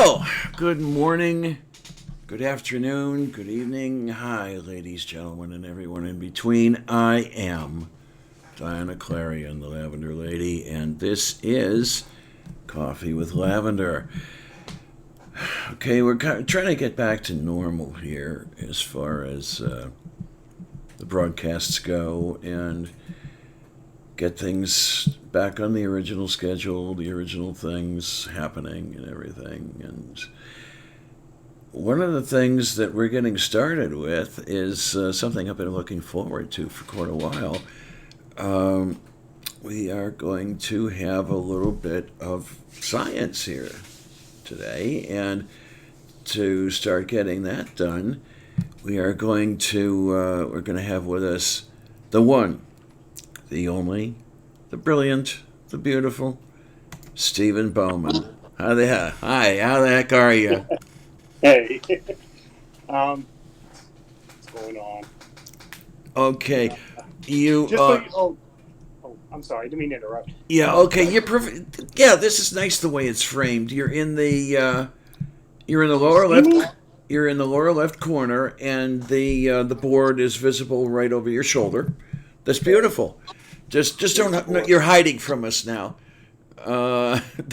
Well, good morning, good afternoon, good evening. Hi, ladies, gentlemen, and everyone in between. I am Diana Clarion, the Lavender Lady, and this is Coffee with Lavender. Okay, we're trying to get back to normal here as far as the broadcasts go and get things back on the original schedule, the original things happening and everything. And one of the things that we're getting started with is something I've been looking forward to for quite a while. We are going to have a little bit of science here today, and to start getting that done, we're going to have with us the one, the only, the brilliant, the beautiful Steven Baumann. Hi, how the heck are you? Hey, um, what's going on? Okay, Uh, you just so you, I'm sorry, I didn't mean to interrupt. yeah, Um, okay, you're perfect. Yeah, this is nice the way it's framed. You're in the you lower see left. me? You're in the lower left corner, and the board is visible right over your shoulder. That's Okay, beautiful. Just there's the don't. No, board. you're hiding from us now.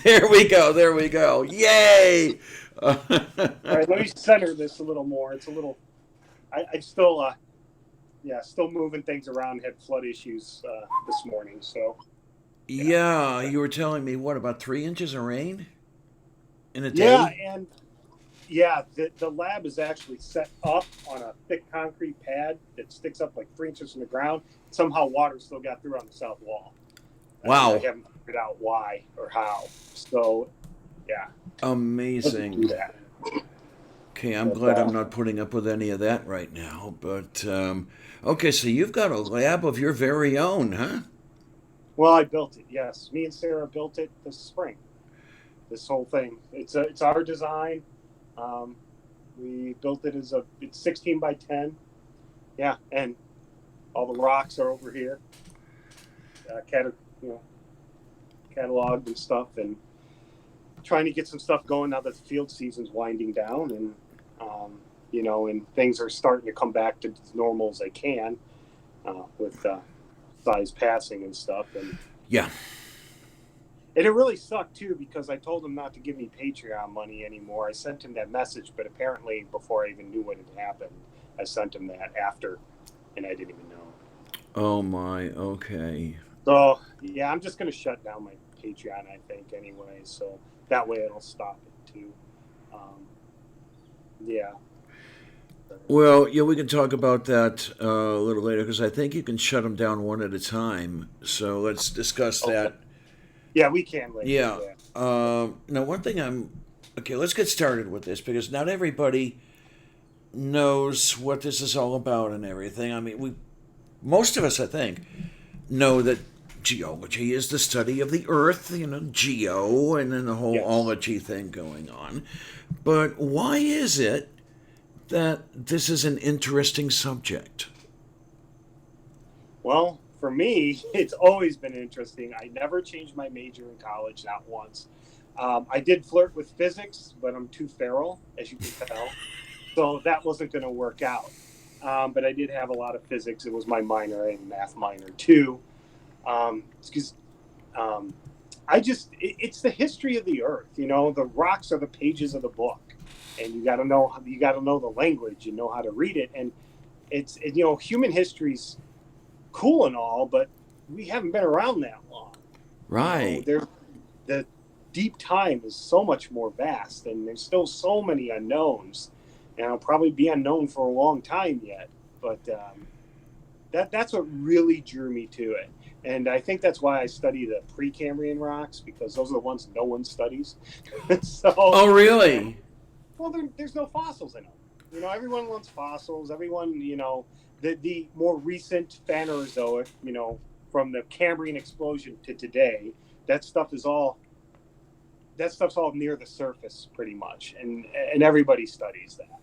There we go. There we go. Yay! All right, let me center this a little more. It's a little. I still, yeah, still moving things around. Had flood issues this morning, so yeah, Yeah, you were telling me what about 3 inches of rain in a yeah, day? and yeah, the lab is actually set up on a thick concrete pad that sticks up like 3 inches from the ground. Somehow, water still got through on the south wall, and I Wow, haven't figured out why or how. So yeah, doesn't do amazing. that. Okay, I'm But glad I'm not putting up with any of that right now. But okay, so you've got a lab of your very own, huh? well, I built it. Yes, me and Sarah built it this spring. This whole thing. It's our design. Um, we built it as it's 16 by 10. Yeah, and all the rocks are over here, you know, cataloged and stuff, and trying to get some stuff going now that the field season's winding down, and and things are starting to come back to as normal as they can with size passing and stuff, Yeah. and it really sucked too because I told him not to give me Patreon money anymore. I sent him that message, but apparently before I even knew what had happened, I sent him that after, and I didn't even know. Oh my. Okay. So yeah, I'm just gonna shut down my Patreon, I think, anyway. So that way it'll stop it too. Um, yeah. Well, yeah, we can talk about that a little later because I think you can shut them down one at a time. So let's discuss Okay. that. Yeah, we can later. Yeah. Yeah. Now, one thing I'm okay. Let's get started with this because not everybody knows what this is all about and everything. I mean, we most of us, I think, know that geology is the study of the earth, geo, and then the whole Yes. ology thing going on. But why is it that this is an interesting subject? Well, for me, it's always been interesting. I never changed my major in college, not once. I did flirt with physics, but I'm too feral, as you can tell. So that wasn't going to work out. But I did have a lot of physics. It was my minor and math minor too. Because um, it's the history of the earth. The rocks are the pages of the book, and you got to know the language and know how to read it. And human history's cool and all, but we haven't been around that long. Right. There the deep time is so much more vast, and there's still so many unknowns, and it'll probably be unknown for a long time yet. But that's what really drew me to it, and I think that's why I study the Precambrian rocks because those are the ones no one studies. so, Oh, and, really? well, there's no fossils in them. Everyone wants fossils. Everyone, the more recent Phanerozoic, from the Cambrian explosion to today, that stuff is all that stuff's all near the surface pretty much, and everybody studies that.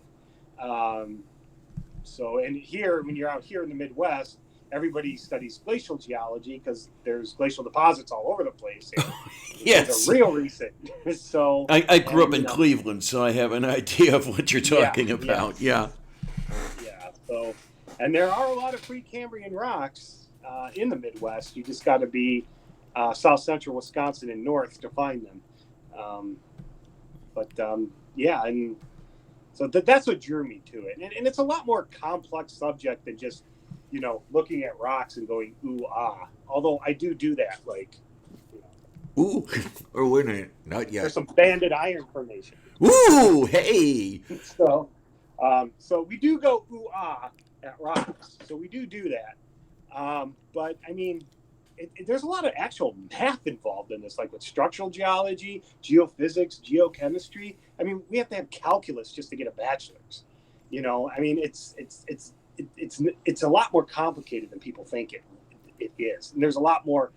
And here, when you're out here in the Midwest, everybody studies glacial geology because there's glacial deposits all over the place. And Yes. those are real recent. So, I grew up and in Cleveland, so I have an idea of what you're yeah, talking about. Yeah. yeah. So, and there are a lot of Precambrian rocks in the Midwest. You just got to be south central Wisconsin and north to find them. Um, yeah, and so that's what drew me to it. And it's a lot more complex subject than just, looking at rocks and going, ooh, ah. Although I do that, like, Ooh, or wait a minute, not there's yet. some banded iron formation. Ooh, hey. So we do go ooh, ah at rocks. So we do that. But I mean, there's a lot of actual math involved in this, like with structural geology, geophysics, geochemistry. I mean, we have to have calculus just to get a bachelor's. I mean, it's a lot more complicated than people think it is. And there's a lot more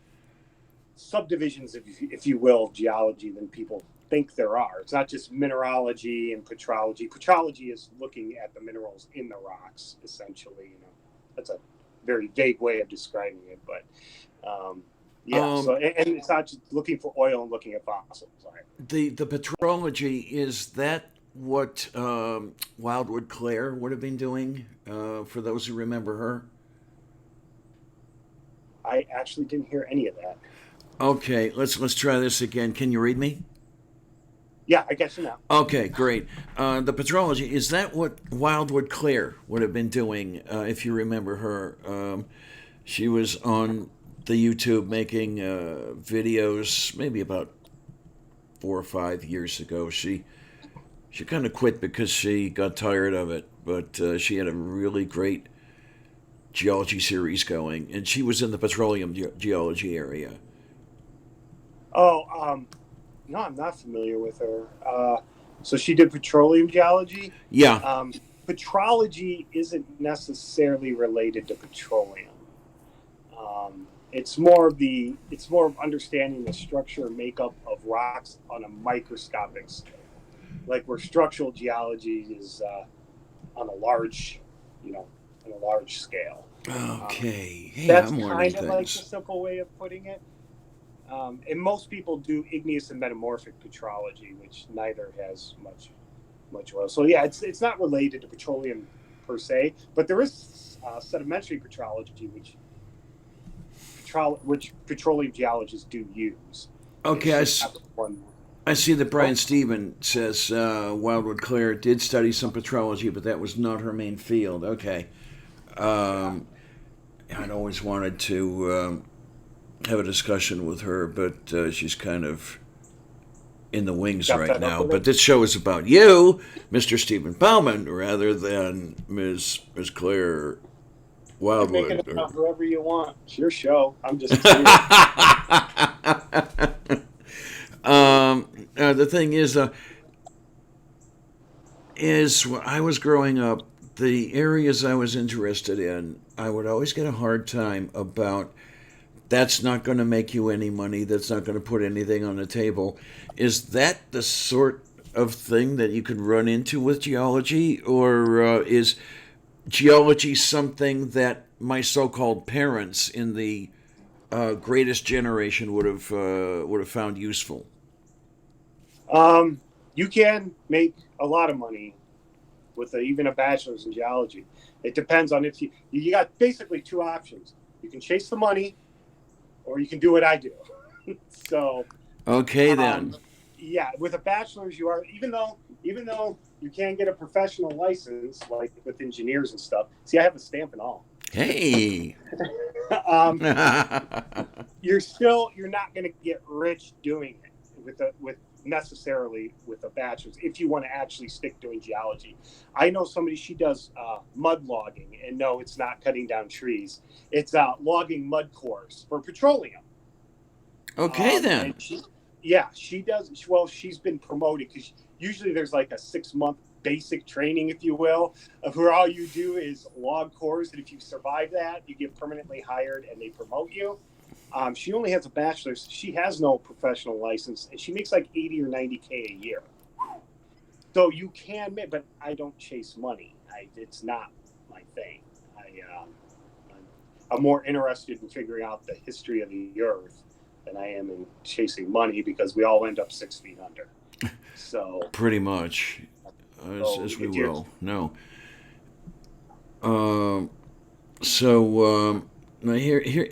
subdivisions, if you will, of geology than people think there are. It's not just mineralogy and petrology. Petrology is looking at the minerals in the rocks, essentially. That's a very vague way of describing it, but so and it's not just looking for oil and looking at fossils. The petrology, is that what Wildwood Claire would have been doing? For those who remember her. I actually didn't hear any of that. Okay, let's try this again. Can you read me? Yeah, I guess you now. Okay, great. The petrology, is that what Wildwood Claire would have been doing? If you remember her, she was on the YouTube making videos maybe about 4 or 5 years ago. She kind of quit because she got tired of it, but she had a really great geology series going, and she was in the petroleum geology area. Oh, no, I'm not familiar with her. So she did petroleum geology. Yeah. Petrology isn't necessarily related to petroleum. It's more of understanding the structure and makeup of rocks on a microscopic scale, like where structural geology is on a large, on a large scale. Okay. Hey, That's I'm learning kind of like the things. simple way of putting it. And most people do igneous and metamorphic petrology, which neither has much oil. So yeah, it's not related to petroleum per se, but there is sedimentary petrology, which petroleum geologists do use. Okay, I see that Brian Steven says Wildwood Claire did study some petrology, but that was not her main field. Okay. I'd always wanted to have a discussion with her, but she's kind of in the wings right now. But this show is about you, Mr. Steven Baumann, rather than Ms. Claire Wildwood. You can make it about whoever you want. It's your show. I'm just the thing is when I was growing up, the areas I was interested in, I would always get a hard time about. That's not going to make you any money. That's not going to put anything on the table. Is that the sort of thing that you could run into with geology, or is geology something that my so-called parents in the greatest generation would have found useful? You can make a lot of money with even a bachelor's in geology. It depends on if you got basically two options. You can chase the money, or you can do what I do. So okay then. Yeah, with a bachelor's, you are even though you can get a professional license like with engineers and stuff. See, I have a stamp and all. Hey. You're not going to get rich doing it with necessarily with a bachelor's if you want to actually stick doing geology. I know somebody, she does mud logging, and no, it's not cutting down trees. It's logging mud cores for petroleum. Okay then. She does. Well, she's been promoted because usually there's like a 6-month basic training, if you will, of where all you do is log cores, and if you survive that, you get permanently hired and they promote you. She only has a bachelor's. She has no professional license, and she makes like 80 or 90K a year. So you can make, but I don't chase money. It's not my thing. I'm more interested in figuring out the history of the Earth than I am in chasing money, because we all end up 6 feet under. So, Pretty much, so as we if you're will. No. Um, now here,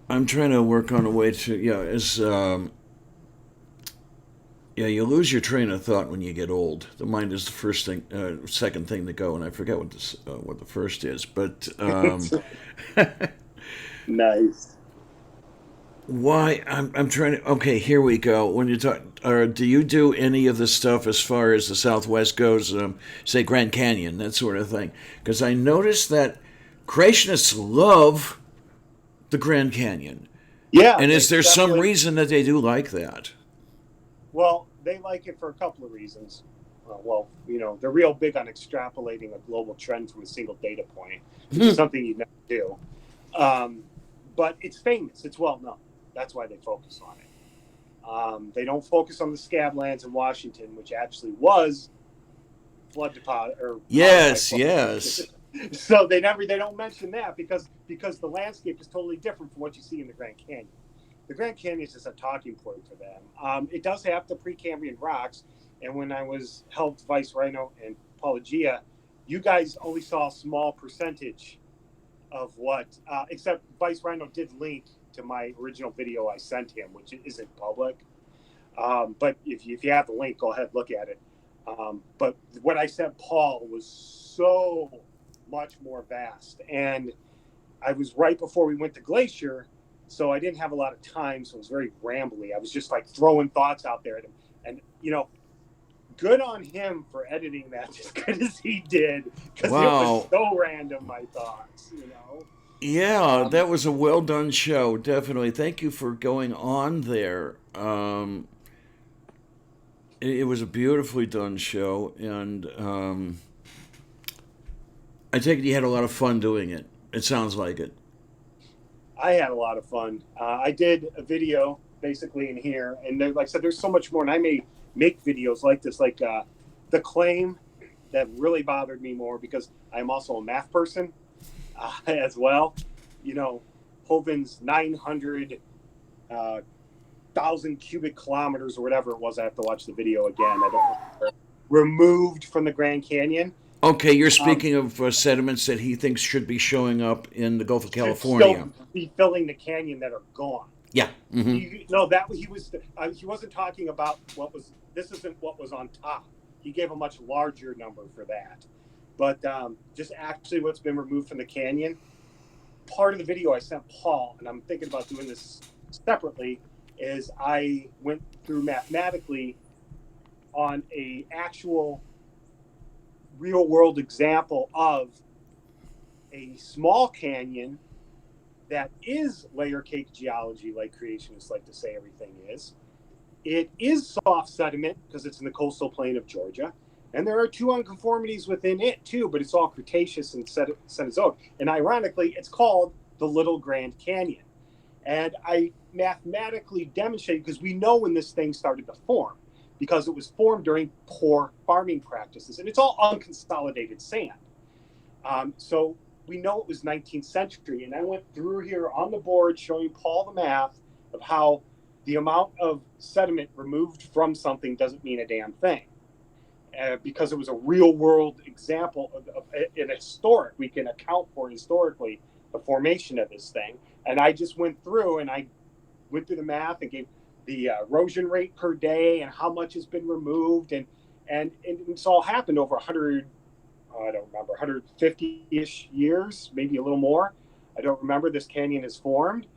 I'm trying to work on a way to, you lose your train of thought when you get old. The mind is the first thing, second thing to go, and I forget what the first is. But nice. why I'm trying to. Okay, here we go. When you talk, do you do any of the stuff as far as the Southwest goes? Say Grand Canyon, that sort of thing. Because I noticed that creationists love the Grand Canyon. Yeah, And is there some definitely. reason that they do like that? Well, they like it for a couple of reasons. Well, they're real big on extrapolating a global trend from a single data point, which is something you'd never do. But it's famous. It's well known. That's why they focus on it. They don't focus on the scablands in Washington, which actually was flood deposit or Yes, yes. so they don't mention that because the landscape is totally different from what you see in the Grand Canyon. The Grand Canyon is just a talking point for them. It does have the Precambrian rocks, and when I helped Vice Rhino and Pelagia, you guys only saw a small percentage of what, except Vice Rhino did link to my original video I sent him, which isn't public. But if you have the link, go ahead, look at it. But what I sent Paul was so much more vast. And I was right before we went to Glacier, so I didn't have a lot of time, so it was very rambly. I was just like throwing thoughts out there at him. And, good on him for editing that as good as he did, because it was so random, my thoughts, Yeah, that was a well done show, definitely. Thank you for going on there. It was a beautifully done show, and I take it you had a lot of fun doing it. It sounds like it. I had a lot of fun. I did a video basically in here, and like I said, there's so much more, and I may make videos like this, like the claim that really bothered me more, because I'm also a math person as well. Hovind's 900,000 cubic kilometers or whatever it was. I have to watch the video again. I don't remember. Removed from the Grand Canyon. Okay, you're speaking of sediments that he thinks should be showing up in the Gulf of California. Still be filling the canyon that are gone. Yeah. Mm-hmm. That he was. He wasn't talking about what was. This isn't what was on top. He gave a much larger number for that, but just actually what's been removed from the canyon. Part of the video I sent Paul, and I'm thinking about doing this separately, is I went through mathematically on a actual real world example of a small canyon that is layer cake geology, like creationists like to say everything is. It is soft sediment because it's in the coastal plain of Georgia. And there are two unconformities within it too, but it's all Cretaceous and Cenozoic. And ironically, it's called the Little Grand Canyon. And I mathematically demonstrated, because we know when this thing started to form, because it was formed during poor farming practices. And it's all unconsolidated sand. So we know it was 19th century. And I went through here on the board showing Paul the math of how the amount of sediment removed from something doesn't mean a damn thing. Because it was a real world example of an historic, we can account for historically the formation of this thing. And I just went through the math and gave the erosion rate per day and how much has been removed. And it's all happened over 150-ish years, maybe a little more. I don't remember. This canyon has formed,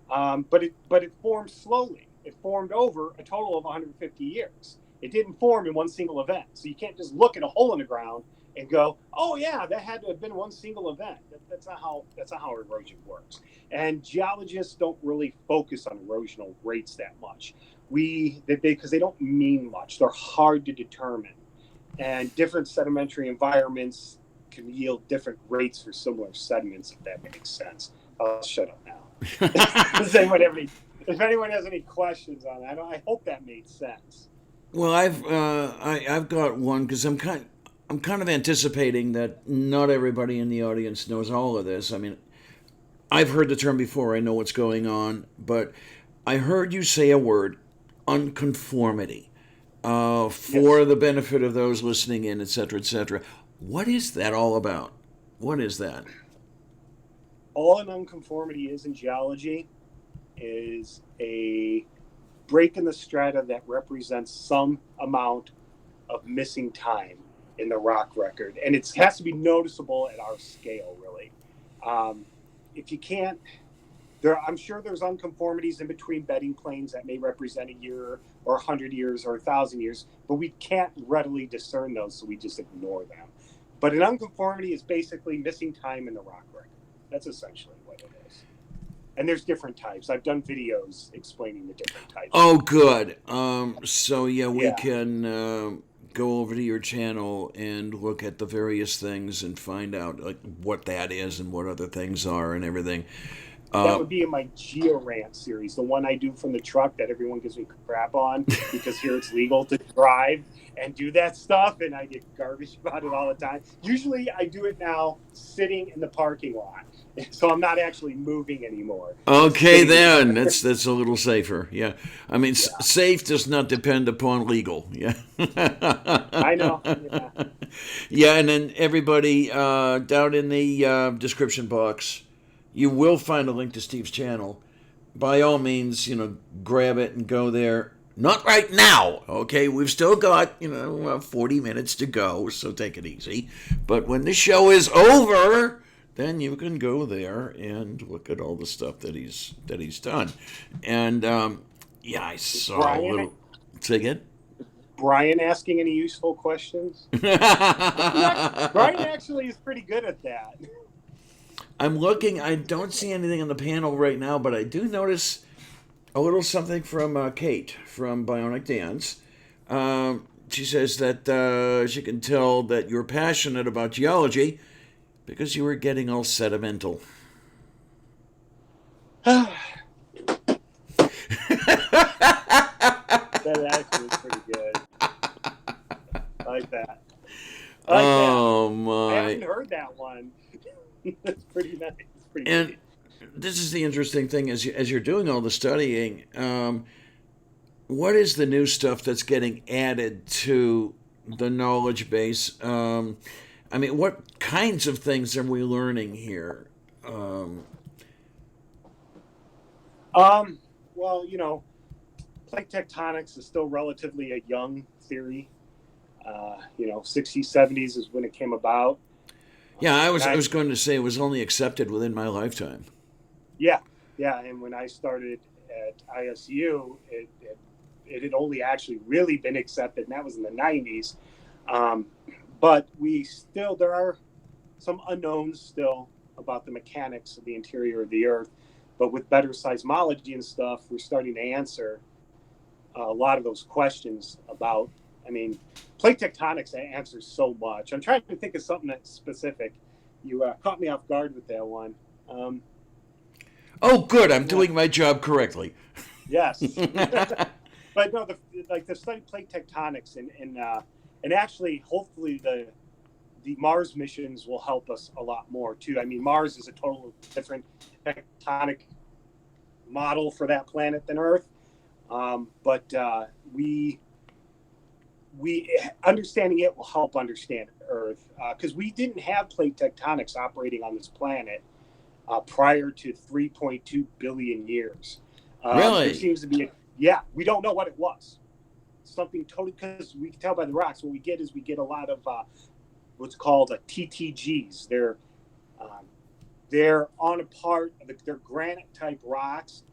but it formed slowly. It formed over a total of 150 years. It didn't form in one single event. So you can't just look at a hole in the ground and go, oh yeah, that had to have been one single event. That's not how erosion works. And geologists don't really focus on erosional rates that much. Because they don't mean much. They're hard to determine. And different sedimentary environments can yield different rates for similar sediments, if that makes sense. I'll shut up now. If anyone has any questions on that, I hope that made sense. Well, I've got one, because I'm kind of anticipating that not everybody in the audience knows all of this. I mean, I've heard the term before, I know what's going on, but I heard you say a word, unconformity, for Yes. the benefit of those listening in, et cetera, et cetera. What is that all about? What is that? All an unconformity is in geology is a break in the strata that represents some amount of missing time in the rock record. And it has to be noticeable at our scale, really. Um, if you can't, I'm sure there's unconformities in between bedding planes that may represent a year or 100 years or 1,000 years, but we can't readily discern those, so we just ignore them. But an unconformity is basically missing time in the rock record. That's essentially what it is. And there's different types. I've done videos explaining the different types. Oh, good. So yeah, we Yeah, can go over to your channel and look at the various things and find out like what that is and what other things are and everything. that Uh, would be in my Geo Rant series, the one I do from the truck that everyone gives me crap on because here it's legal to drive and do that stuff, and I get garbage about it all the time. Usually, I do it now sitting in the parking lot, so I'm not actually moving anymore. I'm okay, sitting then there. that's a little safer. Yeah, I mean, Yeah, safe does not depend upon legal. Yeah. I know. Yeah, Yeah, and then everybody down in the description box, you will find a link to Steve's channel. By all means, grab it and go there. Not right now, okay? We've still got, 40 minutes to go, so take it easy. But when the show is over, then you can go there and look at all the stuff that he's done. And yeah, I is saw a little. Say again. Brian asking any useful questions? Brian actually is pretty good at that. I'm looking. I don't see anything on the panel right now, but I do notice a little something from Kate from Bionic Dance. She says that she can tell that you're passionate about geology because you were getting all sedimental. That actually is pretty good. I like that. I like that. Oh I my! haven't heard that one. That's pretty nice. It's pretty And neat. this is the interesting thing as you're doing all the studying. What is the new stuff that's getting added to the knowledge base? I mean, what kinds of things are we learning here? Um, Um, well, plate tectonics is still relatively a young theory. 60s, 70s is when it came about. yeah, I And was I was going to say it was only accepted within my lifetime. yeah, yeah. And when I started at ISU, it had only actually really been accepted, and that was in the 90s. Um, but there are some unknowns still about the mechanics of the interior of the Earth. But with better seismology and stuff, we're starting to answer a lot of those questions about. I mean, plate tectonics answers so much. I'm trying to think of something that's specific. You caught me off guard with that one. Oh, good! I'm Yeah, doing my job correctly. yes, but no, the study plate tectonics and actually, hopefully the Mars missions will help us a lot more too. I mean, Mars is a totally different tectonic model for that planet than Earth, but we understanding it will help understand Earth because we didn't have plate tectonics operating on this planet prior to 3.2 billion years. There Really? seems to be yeah, we don't know what it was. Something totally because we can tell by the rocks. What we get a lot of what's called TTGs. Um, they're on a part of they're granite type rocks,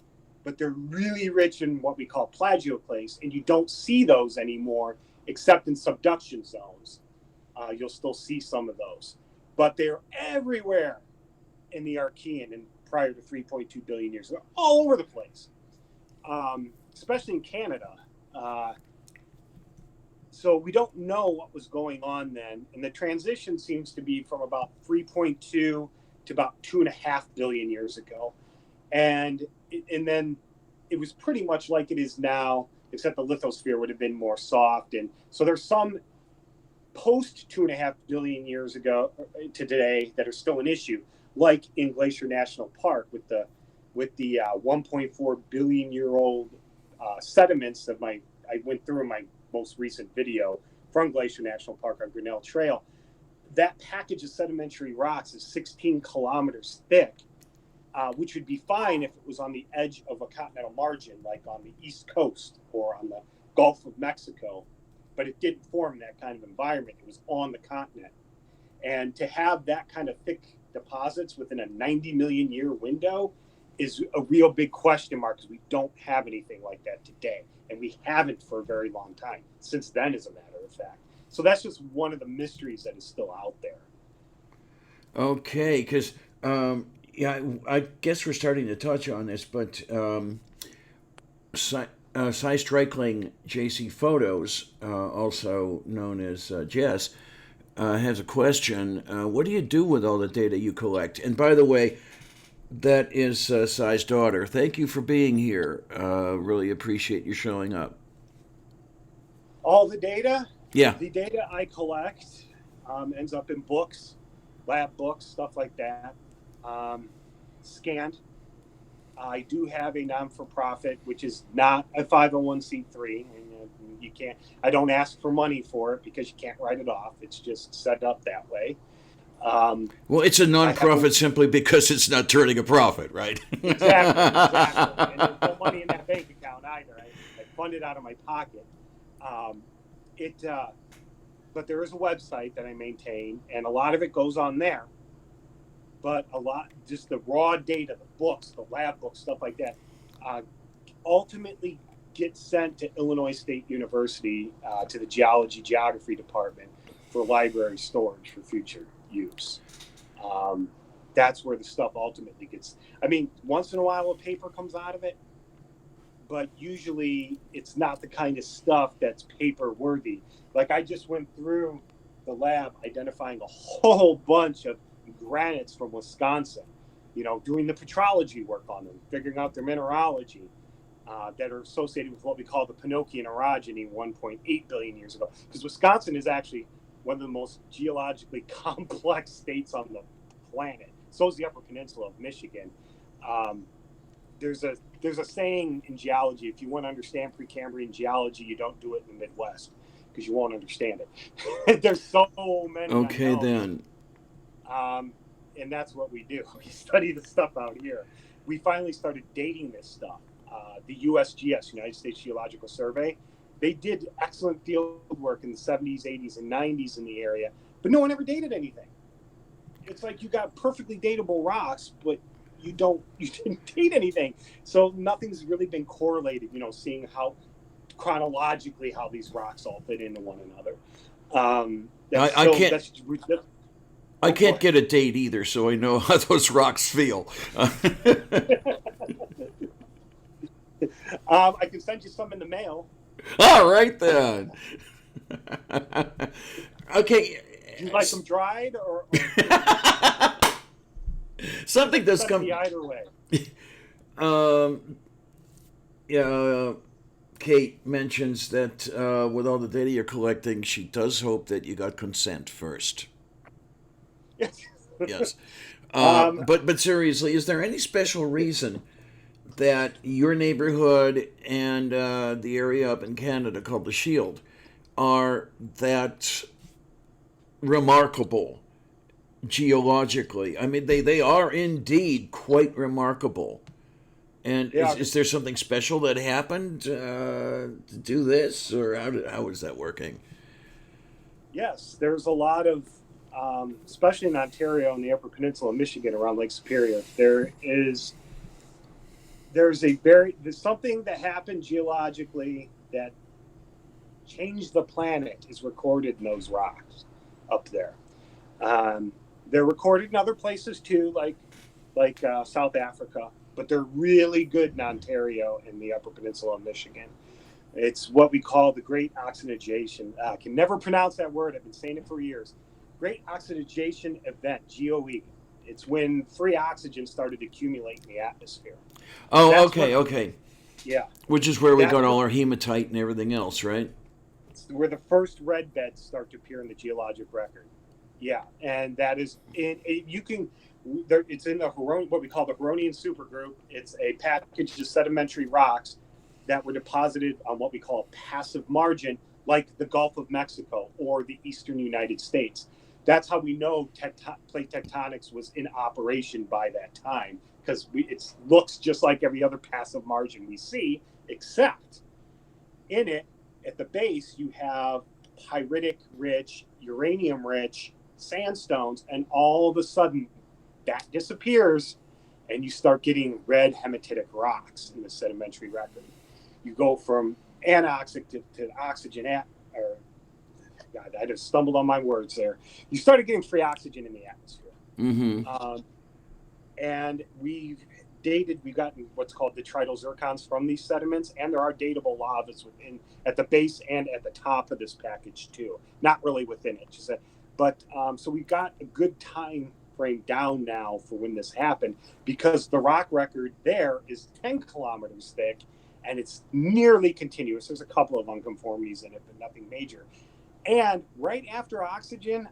but they're really rich in what we call plagioclase, and you don't see those anymore except in subduction zones. You'll still see some of those, but they're everywhere in the Archean and prior to 3.2 billion years. They're all over the place, especially in Canada. So we don't know what was going on then, and the transition seems to be from about 3.2 to about 2.5 billion years ago, and then it was pretty much like it is now, except the lithosphere would have been more soft, and so there's some post 2.5 billion years ago to today that are still an issue, like in Glacier National Park with the 1.4 billion year old sediments that I went through in my most recent video from Glacier National Park on Grinnell Trail. That package of sedimentary rocks is 16 kilometers thick, which would be fine if it was on the edge of a continental margin, like on the East Coast or on the Gulf of Mexico. But it didn't form that kind of environment. It was on the continent. And to have that kind of thick deposits within a 90 million year window is a real big question mark, because we don't have anything like that today. And we haven't for a very long time. Since then, as a matter of fact. So that's just one of the mysteries that is still out there. Okay, because yeah, I guess we're starting to touch on this, but Cy Strickling JC Photos, also known as Jess, has a question. What do you do with all the data you collect? And by the way, that is Cy's daughter. Thank you for being here. Really appreciate you showing up. All the data? Yeah. The data I collect ends up in books, lab books, stuff like that, scanned. I do have a non-for-profit, which is not a 501c3. And you can't. I don't ask for money for it because you can't write it off. It's just set up that way. Well, it's a non-profit simply because it's not turning a profit, right? Exactly. And there's no money in that bank account either. I fund it out of my pocket. But there is a website that I maintain, and a lot of it goes on there. But a lot, just the raw data, the books, the lab books, stuff like that, ultimately gets sent to Illinois State University to the geography department for library storage for future use. That's where the stuff ultimately gets. I mean, once in a while a paper comes out of it, but usually it's not the kind of stuff that's paper worthy. Like I just went through the lab identifying a whole bunch of granites from Wisconsin, doing the petrology work on them, figuring out their mineralogy that are associated with what we call the Pinocchian orogeny 1.8 billion years ago. Because Wisconsin is actually one of the most geologically complex states on the planet. So is the Upper Peninsula of Michigan. There's a saying in geology: if you want to understand Precambrian geology, you don't do it in the Midwest, because you won't understand it. There's so many. Okay, then. And that's what we do. We study the stuff out here. We finally started dating this stuff. The USGS, United States Geological Survey, they did excellent field work in the 70s, 80s, and 90s in the area, but no one ever dated anything. It's like you got perfectly datable rocks, but you didn't date anything. So nothing's really been correlated, seeing how chronologically how these rocks all fit into one another. I can't get a date either, so I know how those rocks feel. I can send you some in the mail. All right, then. Okay. Do you like them dried or something that's come either way? Kate mentions that with all the data you're collecting, she does hope that you got consent first. Yes. But seriously, is there any special reason that your neighborhood and the area up in Canada called the Shield are that remarkable geologically? I mean, they are indeed quite remarkable. And is there something special that happened to do this, or how is that working? Yes, there's a lot of, especially in Ontario and the Upper Peninsula of Michigan around Lake Superior, there's something that happened geologically that changed the planet is recorded in those rocks up there. They're recorded in other places too, like South Africa, but they're really good in Ontario and the Upper Peninsula of Michigan. It's what we call the Great Oxidation. I can never pronounce that word. I've been saying it for years. Great Oxidation Event, GOE. It's when free oxygen started to accumulate in the atmosphere. Oh, okay. Yeah. Which is where we got all our hematite and everything else, right? where the first red beds start to appear in the geologic record. Yeah, and that is you can. It's in the what we call the Huronian supergroup. It's a package of sedimentary rocks that were deposited on what we call a passive margin, like the Gulf of Mexico or the eastern United States. That's how we know plate tectonics was in operation by that time, because it looks just like every other passive margin we see, except in it, at the base, you have pyritic rich, uranium rich sandstones, and all of a sudden that disappears and you start getting red hematitic rocks in the sedimentary record. You go from anoxic to oxygen or God, I just stumbled on my words there. You started getting free oxygen in the atmosphere. Mm-hmm. And we've gotten what's called detrital zircons from these sediments, and there are datable lavas within, at the base and at the top of this package too. Not really within it, so we've got a good time frame down now for when this happened, because the rock record there is 10 kilometers thick, and it's nearly continuous. There's a couple of unconformities in it, but nothing major. And right after oxygen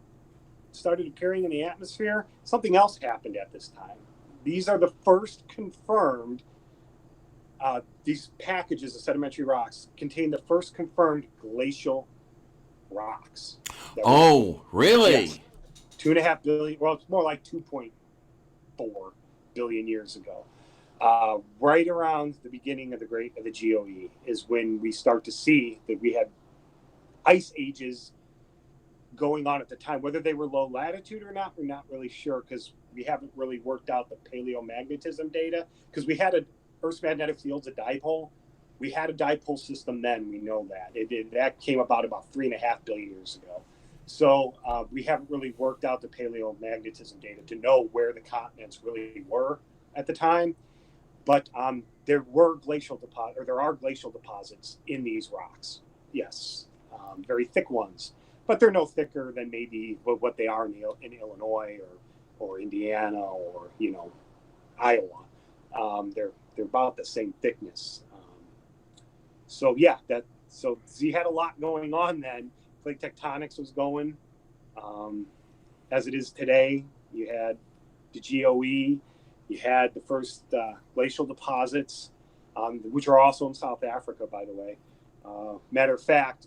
started appearing in the atmosphere, something else happened at this time. These are the first confirmed, these packages of sedimentary rocks contain the first confirmed glacial rocks. Oh, really? Yes. 2.5 billion, well, it's more like 2.4 billion years ago. Right around the beginning of the GOE is when we start to see that we had ice ages going on at the time. Whether they were low latitude or not, we're not really sure, because we haven't really worked out the paleomagnetism data, because we had Earth's magnetic field's a dipole. We had a dipole system then, we know that. That came about 3.5 billion years ago. So we haven't really worked out the paleomagnetism data to know where the continents really were at the time. But there are glacial deposits in these rocks. Yes, very thick ones. But they're no thicker than maybe what they are in Illinois or Indiana or Iowa. They're about the same thickness. So you had a lot going on then. Plate tectonics was going, as it is today. You had the GOE. You had the first glacial deposits, which are also in South Africa, by the way. Matter of fact,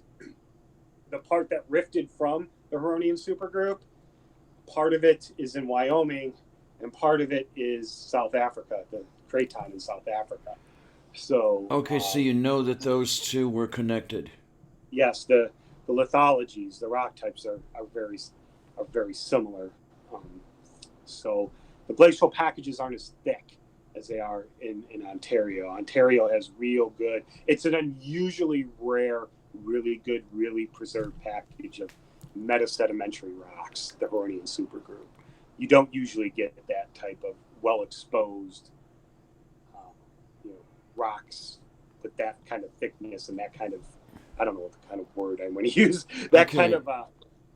the part that rifted from the Huronian supergroup, part of it is in Wyoming, and part of it is South Africa, the Craton in South Africa. So okay, so you know that those two were connected. Yes, the lithologies, the rock types are very similar. So the glacial packages aren't as thick as they are in Ontario. Ontario has real good. It's an unusually rare, really good, really preserved package of metasedimentary rocks, the Huronian supergroup. You don't usually get that type of well-exposed rocks with that kind of thickness and that kind of, I don't know what the kind of word I want to use, that kind of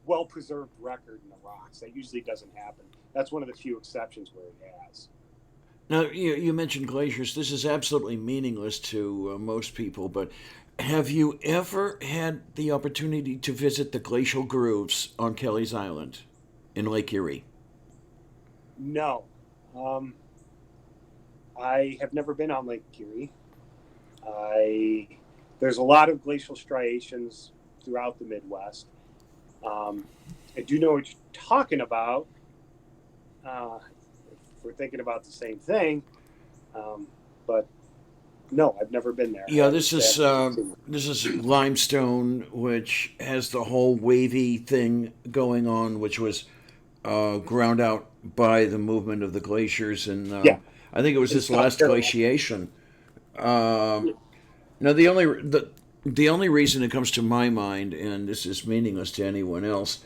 well-preserved record in the rocks. That usually doesn't happen. That's one of the few exceptions where it has. Now, you mentioned glaciers. This is absolutely meaningless to most people, but have you ever had the opportunity to visit the glacial grooves on Kelly's Island in Lake Erie? No. I have never been on Lake Erie. There's a lot of glacial striations throughout the Midwest. I do know what you're talking about. If we're thinking about the same thing, but no, I've never been there. Yeah, this is limestone, which has the whole wavy thing going on, which was ground out by the movement of the glaciers, and I think it was this last glaciation. Now, the only reason it comes to my mind, and this is meaningless to anyone else,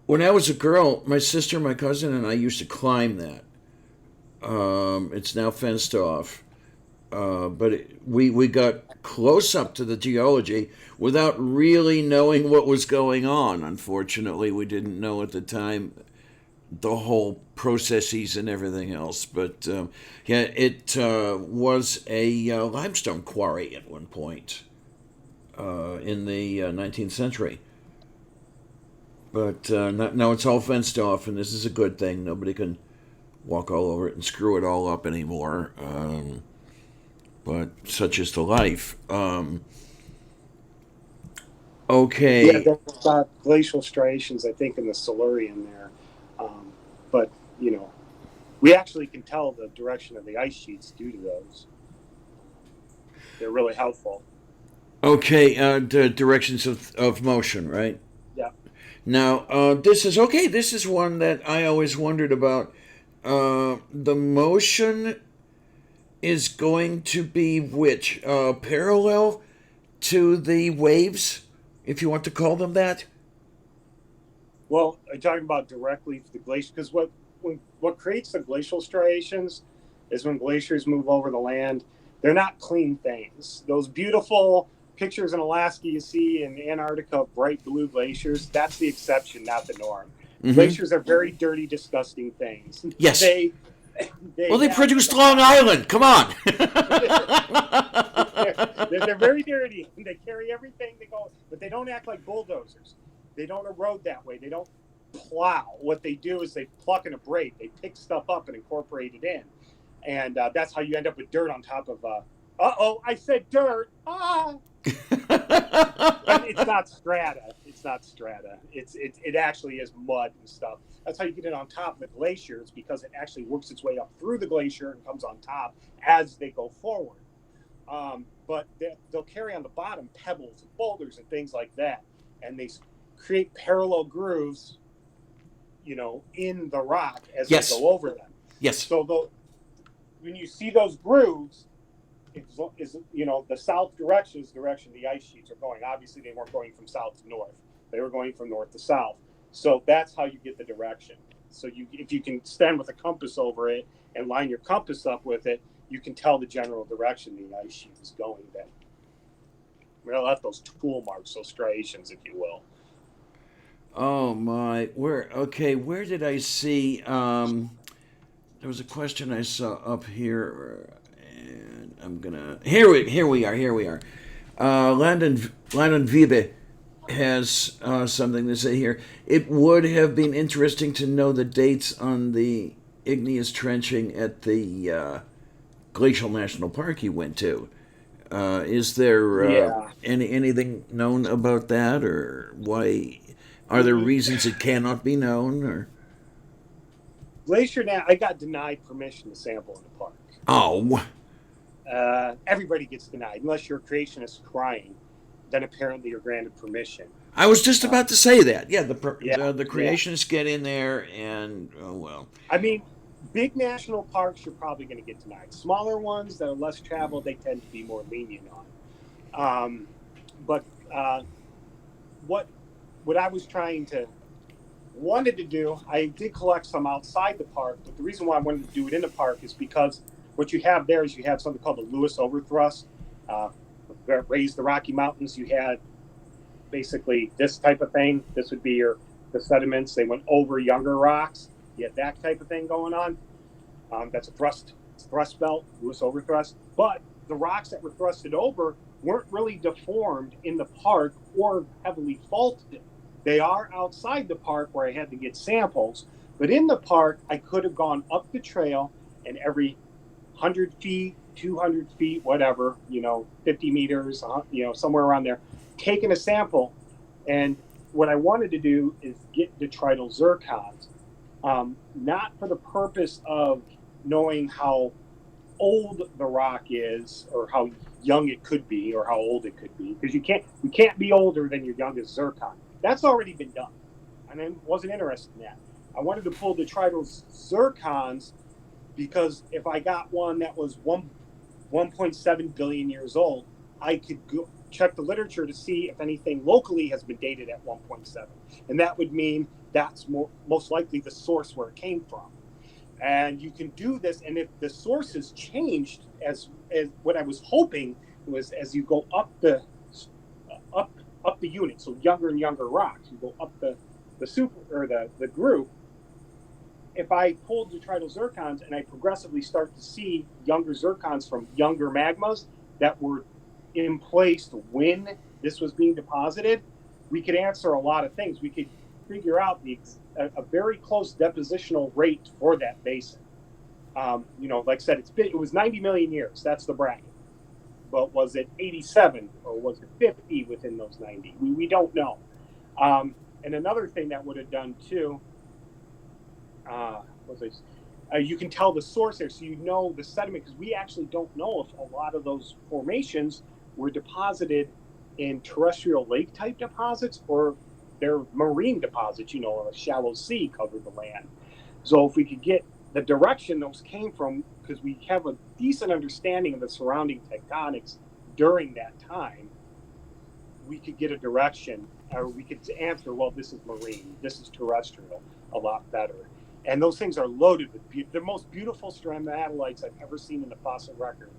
when I was a girl, my sister, my cousin, and I used to climb that. It's now fenced off, but we got close up to the geology without really knowing what was going on. Unfortunately, we didn't know at the time the whole processes and everything else. But it was a limestone quarry at one point. in the 19th century. But now it's all fenced off, and this is a good thing. Nobody can walk all over it and screw it all up anymore. But such is the life. Yeah, Okay. there's glacial striations, I think, in the Silurian there. But, you know, we actually can tell the direction of the ice sheets due to those. They're really helpful. Okay, the directions of motion, right? Yeah. Now, this is okay. This is one that I always wondered about. The motion is going to be which? Parallel to the waves, if you want to call them that? Well, I'm talking about directly the glacier, because what creates the glacial striations is when glaciers move over the land. They're not clean things. Those beautiful pictures in Alaska you see in Antarctica of bright blue glaciers, that's the exception, not the norm. Mm-hmm. Glaciers are very dirty, disgusting things. Yes. They Well, they they have produced Long Island. Come on. they're very dirty. They carry everything. They go, but they don't act like bulldozers. They don't erode that way. They don't plow. What they do is they pluck and abrade. They pick stuff up and incorporate it in, and that's how you end up with dirt on top of. I said dirt. Ah. But it's not strata. It's not strata. It actually is mud and stuff. That's how you get it on top of the glaciers, because it actually works its way up through the glacier and comes on top as they go forward. But they'll carry on the bottom pebbles and boulders and things like that, and they create parallel grooves, you know, in the rock as Yes. they go over them. Yes. So when you see those grooves, is you know, the south direction is the direction the ice sheets are going. Obviously, they weren't going from south to north; they were going from north to south. So that's how you get the direction. So if you can stand with a compass over it and line your compass up with it, you can tell the general direction the ice sheet is going. Then we'll have those tool marks, those striations, if you will. Oh my. Where did I see? There was a question I saw up here, and I'm gonna. Here we are. Landon Vibe has something to say here. It would have been interesting to know the dates on the igneous trenching at the Glacial National Park you went to. Is there Yeah. anything known about that, or why? Are there reasons it cannot be known, or? Glacier now, I got denied permission to sample in the park. Oh, Everybody gets denied unless you're a creationist crying. Then apparently you're granted permission. I was just about to say that. Yeah, Yeah, the yeah. creationists get in there, and oh well. I mean, big national parks you're probably going to get denied. Smaller ones that are less traveled, they tend to be more lenient on. But what I was wanted to do, I did collect some outside the park, but the reason why I wanted to do it in the park is because what you have there is you have something called the Lewis overthrust. That raised the Rocky Mountains. You had basically this type of thing. This would be the sediments. They went over younger rocks. You had that type of thing going on. That's a thrust belt, Lewis overthrust. But the rocks that were thrusted over weren't really deformed in the park or heavily faulted. They are outside the park where I had to get samples, but in the park I could have gone up the trail, and every 100 feet, 200 feet, whatever, 50 meters, somewhere around there, taken a sample. And what I wanted to do is get detrital zircons, not for the purpose of knowing how old the rock is or how young it could be or how old it could be, because you can't be older than your youngest zircon. That's already been done, and I wasn't interested in that. I wanted to pull detrital zircons because if I got one that was 1.7 billion years old, I could go check the literature to see if anything locally has been dated at 1.7, and that would mean that's most likely the source where it came from. And you can do this, and if the source has changed, as what I was hoping was, as you go up the unit, so younger and younger rocks, you go up the super or the group. If I pull detrital zircons and I progressively start to see younger zircons from younger magmas that were in place when this was being deposited, we could answer a lot of things. We could figure out a very close depositional rate for that basin. Like I said, it was 90 million years. That's the bracket. But was it 87 or was it 50 within those 90? We don't know. And another thing that would have done too, you can tell the source there, so you know the sediment, because we actually don't know if a lot of those formations were deposited in terrestrial lake type deposits or they're marine deposits, a shallow sea covered the land. So if we could get the direction those came from, because we have a decent understanding of the surrounding tectonics during that time, we could get a direction, or we could answer, well, this is marine, this is terrestrial, a lot better. And those things are loaded with the most beautiful stromatolites I've ever seen in the fossil record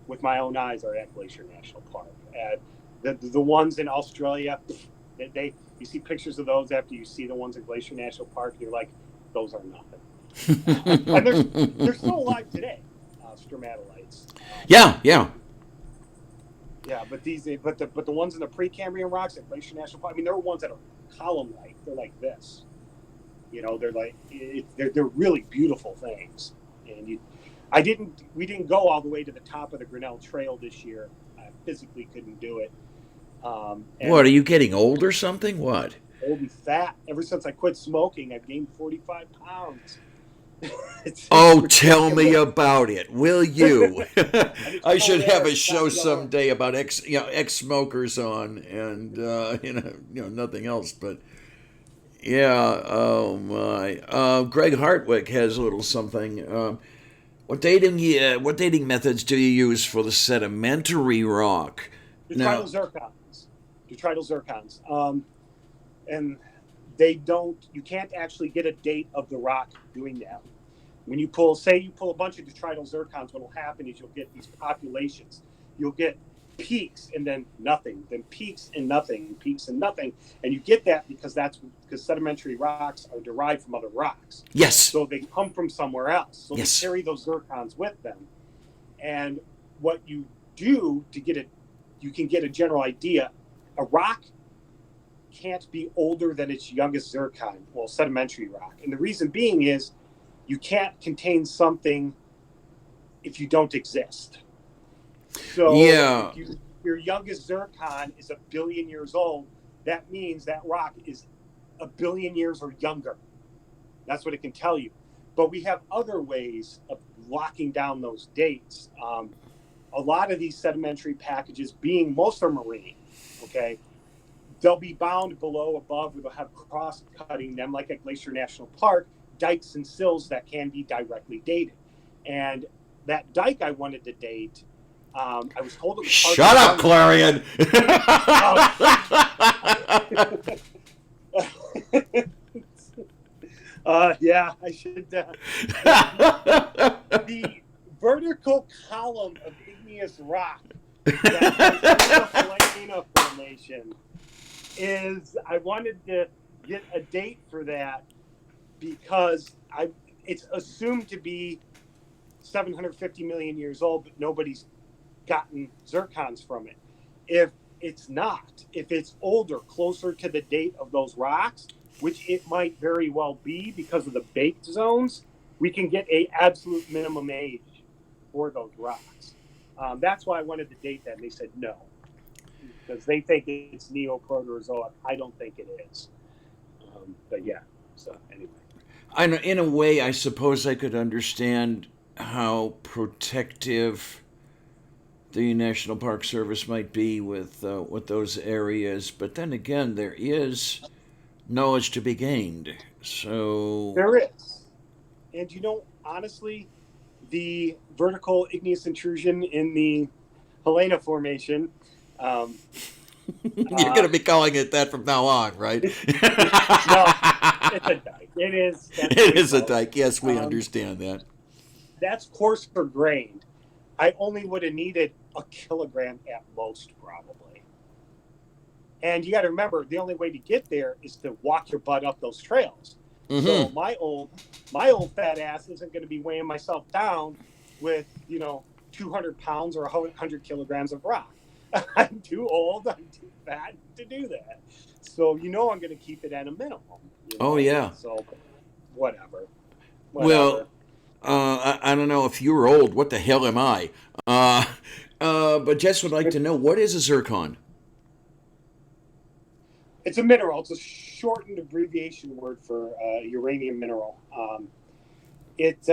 with my own eyes are at Glacier National Park. The ones in Australia, you see pictures of those after you see the ones at Glacier National Park, and you're like, those are nothing. And they're still alive today, stromatolites. Yeah. Yeah, but the ones in the Precambrian rocks at Glacier National Park, I mean, there are ones that are column-like. They're like this. They're like they're really beautiful things. And we didn't go all the way to the top of the Grinnell Trail this year. I physically couldn't do it. What, are you getting old or something? What? Old and fat. Ever since I quit smoking, I've gained 45 pounds. Tell me about it, will you? I should have a show someday about ex-smokers on, and nothing else. But yeah, oh my. Greg Hartwick has a little something. What dating methods do you use for the sedimentary rock? Detrital zircons. And you can't actually get a date of the rock doing that. When you pull a bunch of detrital zircons, what will happen is you'll get these populations. You'll get peaks and then nothing, then peaks and nothing, peaks and nothing. And you get that because sedimentary rocks are derived from other rocks. Yes. So they come from somewhere else. So yes. They carry those zircons with them. And what you do you can get a general idea. A rock can't be older than its youngest zircon, sedimentary rock. And the reason being is you can't contain something if you don't exist. So if your youngest zircon is 1 billion years old, that means that rock is 1 billion years or younger. That's what it can tell you. But we have other ways of locking down those dates. A lot of these sedimentary packages, most are marine, okay? They'll be bound below, above, or they'll have cross-cutting them, like at Glacier National Park, dikes and sills that can be directly dated. And that dike I wanted to date, I was told it was part Shut up, Clarion! Yeah, I should. The vertical column of igneous rock that the Lavender Formation is, I wanted to get a date for that because it's assumed to be 750 million years old, but nobody's gotten zircons from it. If it's older, closer to the date of those rocks, which it might very well be because of the baked zones, we can get a absolute minimum age for those rocks. That's why I wanted to date that, and they said no, because they think it's Neoproterozoic. I don't think it is. But yeah, so anyway. In a way, I suppose I could understand how protective the National Park Service might be with those areas, but then again, there is knowledge to be gained. So there is, and honestly, the vertical igneous intrusion in the Helena Formation. You're going to be calling it that from now on, right? No, it's a dike. It is. It is a dike. Yes, we understand that. That's coarser grained. I only would have needed 1 kilogram at most, probably. And you got to remember, the only way to get there is to walk your butt up those trails. Mm-hmm. So my old fat ass isn't going to be weighing myself down with 200 pounds or 100 kilograms of rock. I'm too old. I'm too fat to do that. So I'm going to keep it at a minimum. Oh yeah. So whatever, Well, whatever. I don't know if you're old. What the hell am I? Uh, but Jess would like to know, what is a zircon? It's a mineral. It's a shortened abbreviation word for uranium mineral. It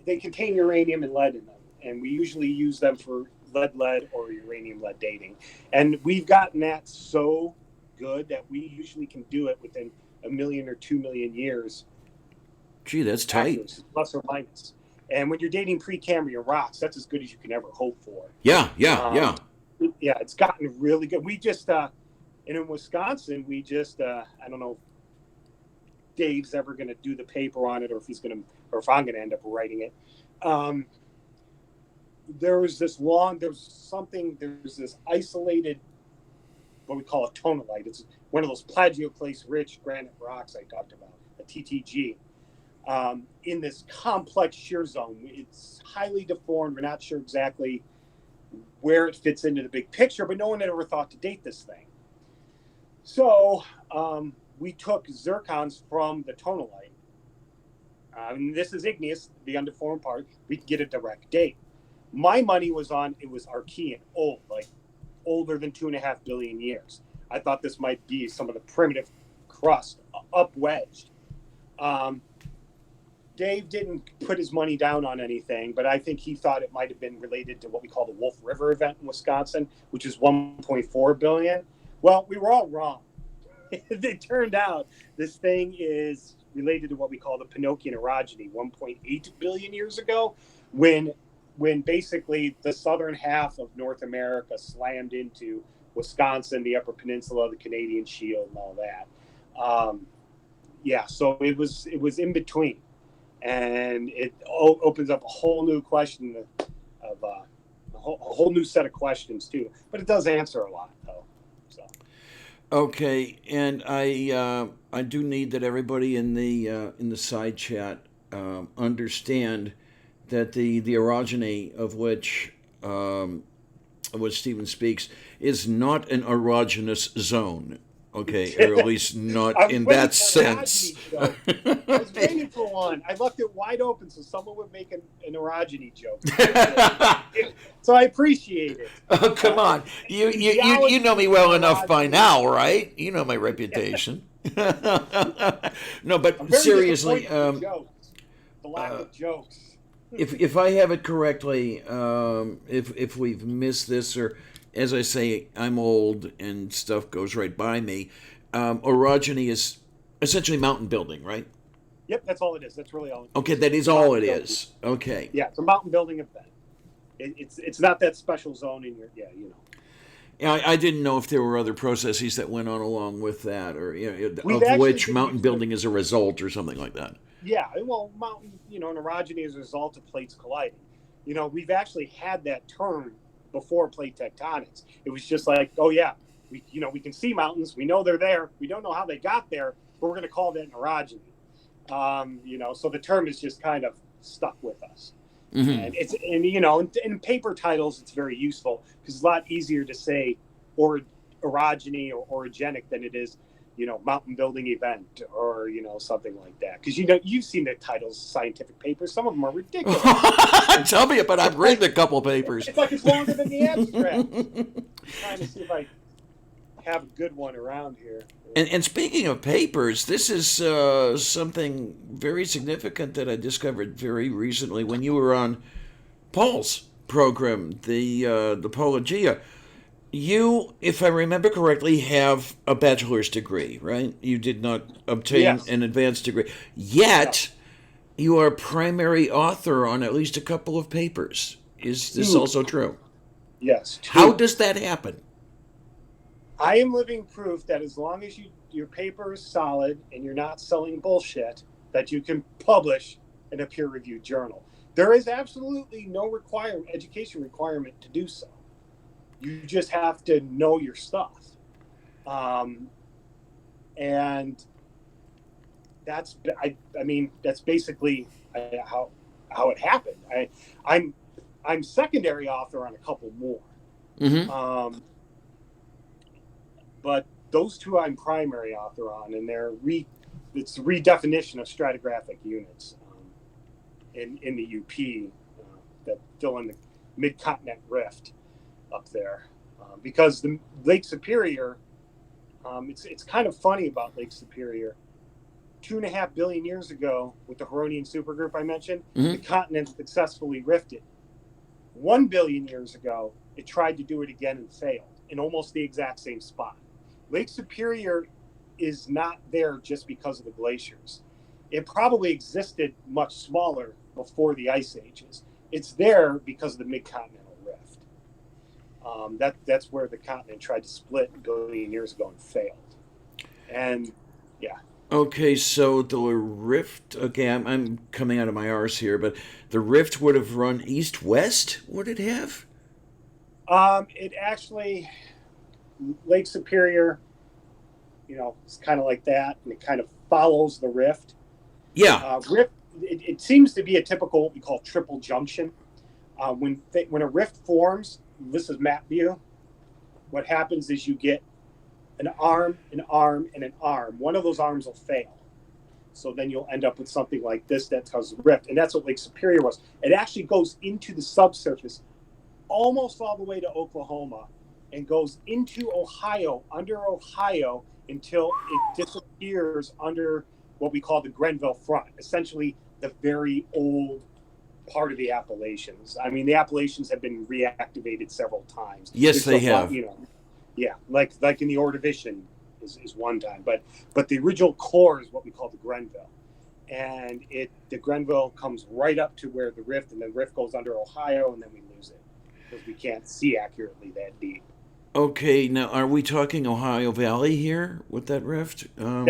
They contain uranium and lead in them, and we usually use them for lead or uranium lead dating. And we've gotten that so good that we usually can do it within 1 million or 2 million years, Gee, that's tight. accuracy, plus or minus. And when you're dating Precambrian rocks, that's as good as you can ever hope for. Yeah, yeah, Um, yeah. yeah, it's gotten really good. We just and in Wisconsin, we just I don't know if Dave's ever going to do the paper on it, or if he's going to, or if I'm going to end up writing it. Um, there's this isolated, what we call a tonalite. It's one of those plagioclase rich granite rocks I talked about, a TTG. In this complex shear zone, it's highly deformed. We're not sure exactly where it fits into the big picture, but no one had ever thought to date this thing. So we took zircons from the tonalite. This is igneous, the undeformed part. We can get a direct date. My money was on, it was Archean, old, like older than 2.5 billion years. I thought this might be some of the primitive crust up wedged. Dave didn't put his money down on anything, but I think he thought it might have been related to what we call the Wolf River event in Wisconsin, which is 1.4 billion. Well, we were all wrong. It turned out this thing is related to what we call the Pinocchian orogeny 1.8 billion years ago, when basically the southern half of North America slammed into Wisconsin, the Upper Peninsula, the Canadian Shield, and all that. So it was in between, and it opens up a whole new question of a whole new set of questions too. But it does answer a lot, though. So. Okay, and I do need that everybody in the side chat understand that the orogeny of which Stephen speaks is not an erogenous zone. Okay, or at least not in that sense. I was waiting for one. I left it wide open so someone would make an orogeny joke. So I appreciate it. Oh, come on. You know me well enough by now, right? You know my reputation. No, but seriously, the lack of jokes. if I have it correctly, if we've missed this, or as I say, I'm old and stuff goes right by me, orogeny is essentially mountain building, right? Yep, that's all it is. That's really all it is. Okay, that is all it is. Okay. Yeah, it's a mountain building event. It's not that special zone in your, Yeah, I didn't know if there were other processes that went on along with that, or We've of which been mountain using building is a result, or something like that. Yeah, well, mountain, an orogeny is a result of plates colliding. We've actually had that term before plate tectonics. It was just like, oh yeah, we can see mountains, we know they're there, we don't know how they got there, but we're going to call that an orogeny. So the term is just kind of stuck with us. Mm-hmm. And in paper titles, it's very useful because it's a lot easier to say orogeny or orogenic than it is, mountain building event or, something like that. Because, you've seen the titles of scientific papers. Some of them are ridiculous. Tell me, but I've read a couple papers. It's like it's longer than the abstract. I'm trying to see if I have a good one around here. And speaking of papers, this is something very significant that I discovered very recently when you were on Paul's program, the Pologia. You, if I remember correctly, have a bachelor's degree, right? You did not obtain an advanced degree. Yet, you are a primary author on at least a couple of papers. Is this also true? Yes. How does that happen? I am living proof that as long as your paper is solid and you're not selling bullshit, that you can publish in a peer-reviewed journal. There is absolutely no education requirement to do so. You just have to know your stuff. And that's basically how it happened. I'm secondary author on a couple more. Mm-hmm. But those two I'm primary author on, and it's redefinition of stratigraphic units in the UP that fill in the mid-continent rift up there. Because the Lake Superior, it's kind of funny about Lake Superior. 2.5 billion years ago, with the Huronian supergroup I mentioned, the continent successfully rifted. 1 billion years ago, it tried to do it again and failed in almost the exact same spot. Lake Superior is not there just because of the glaciers. It probably existed much smaller before the ice ages. It's there because of the mid-continental rift. That's where the continent tried to split 1 billion years ago and failed. And yeah. Okay, so the rift. Okay, I'm coming out of my arse here, but the rift would have run east-west. Would it have? It actually, Lake Superior, it's kind of like that, and it kind of follows the rift. Yeah. Rift. It seems to be a typical what we call triple junction. When a rift forms, this is map view. What happens is you get an arm, and an arm. One of those arms will fail. So then you'll end up with something like this that causes rift. And that's what Lake Superior was. It actually goes into the subsurface almost all the way to Oklahoma and goes into Ohio, under Ohio, until it disappears under what we call the Grenville Front, essentially the very old part of the Appalachians. I mean, the Appalachians have been reactivated several times. Yes, they have. Yeah, like in the Ordovician is one time, but the original core is what we call the Grenville, and the Grenville comes right up to where the rift, and the rift goes under Ohio, and then we lose it because we can't see accurately that deep. Okay, now are we talking Ohio Valley here with that rift? No,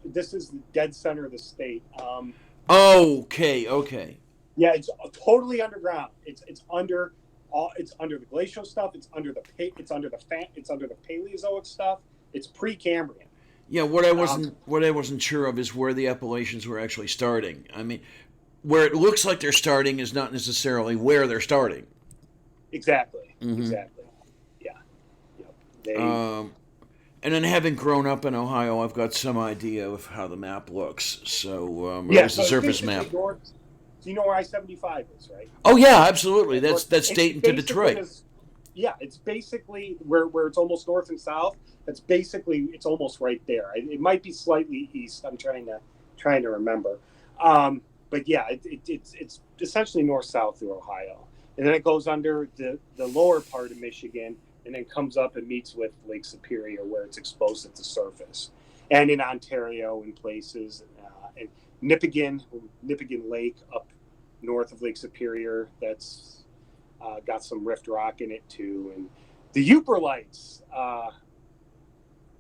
this is the dead center of the state. Okay. Yeah, it's totally underground. It's under the glacial stuff. It's under the Paleozoic stuff. It's Precambrian. Yeah, what I wasn't sure of is where the Appalachians were actually starting. I mean, where it looks like they're starting is not necessarily where they're starting. Exactly. Mm-hmm. Exactly. Yeah. And then having grown up in Ohio, I've got some idea of how the map looks. So, yeah, so the surface map. So you know where I-75 is, right? Oh yeah, absolutely. That's Dayton to Detroit. It's basically where it's almost north and south. It's almost right there. It might be slightly east. I'm trying to remember. But yeah, it's essentially north-south through Ohio, and then it goes under the lower part of Michigan, and then comes up and meets with Lake Superior, where it's exposed at the surface, and in Ontario in places, and Nipigon Lake up north of Lake Superior. That's got some rift rock in it too, and the Uperlites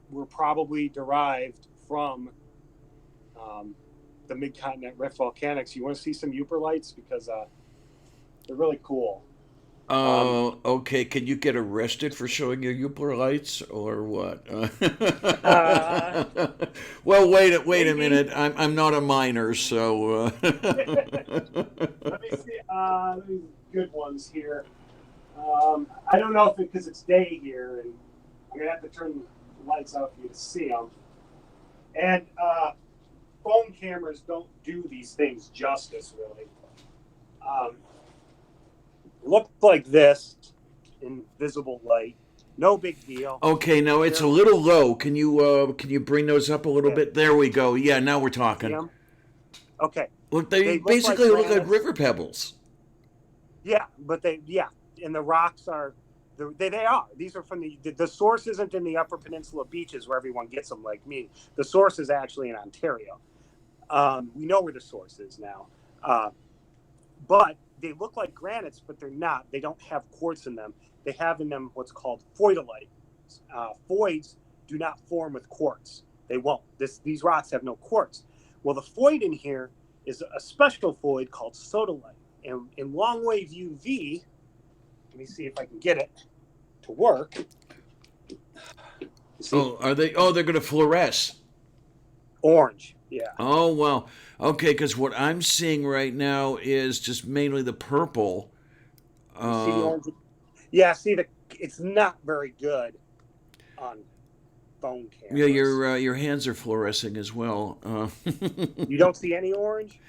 were probably derived from the mid-continent rift volcanics. You want to see some Uperlites because they're really cool. Okay. Can you get arrested for showing your Uperlites or what? Well, wait a minute. I'm not a minor, so. Let me see. Let me good ones here. I don't know if because it's day here, and I'm gonna have to turn the lights out for you to see them. And phone cameras don't do these things justice, really. Look like this in visible light. No big deal. Okay, now it's a little low. Can you bring those up a little bit? There we go. Yeah, now we're talking. Okay. Look, they basically look like river pebbles. Yeah, but and the rocks are. They are. These are from the source isn't in the Upper Peninsula beaches where everyone gets them like me. The source is actually in Ontario. We know where the source is now, but they look like granites, but they're not. They don't have quartz in them. They have in them what's called phoidolite. Phoids do not form with quartz. They won't. These rocks have no quartz. Well, the phoid in here is a special phoid called sodalite. And in long wave UV, let me see if I can get it to work. Are they? Oh, they're going to fluoresce. Orange. Yeah. Oh, wow. Okay, because what I'm seeing right now is just mainly the purple, You see the Uh, orange? Yeah, see it's not very good on phone yeah, cameras. your hands are fluorescing as well. You don't see any orange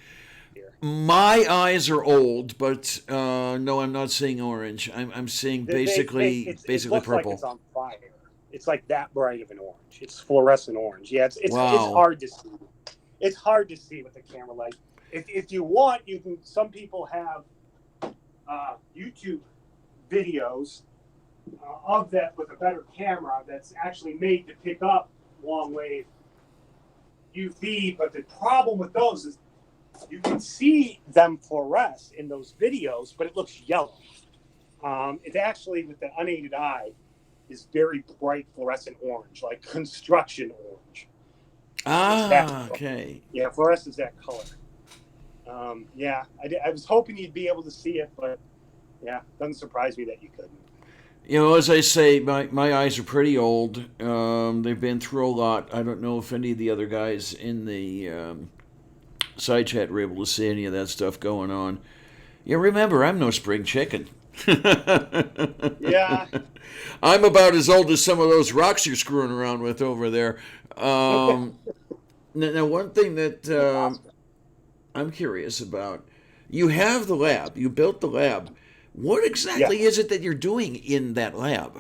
here. My eyes are old, but no, I'm not seeing orange. I'm seeing It basically looks like it's purple. on fire. It's like that bright of an orange. It's fluorescent orange. Yeah, it's Wow. hard to see. It's hard to see with the camera light. If you want, you can. Some people have YouTube videos of that with a better camera that's actually made to pick up long wave UV. But the problem with those is you can see them fluoresce in those videos, but it looks yellow. It actually, with the unaided eye, is very bright fluorescent orange, like construction orange. It's that. Okay. Yeah, fluorescence is that color. Yeah, I was hoping you'd be able to see it, but yeah, doesn't surprise me that you couldn't. You know, as I say, my eyes are pretty old. They've been through a lot. I don't know if any of the other guys in the side chat were able to see any of that stuff going on. Yeah, remember, I'm no spring chicken. Yeah. I'm about as old as some of those rocks you're screwing around with over there. Now, one thing that I'm curious about, you have the lab, you built the lab. What Yeah. exactly is it that you're doing in that lab?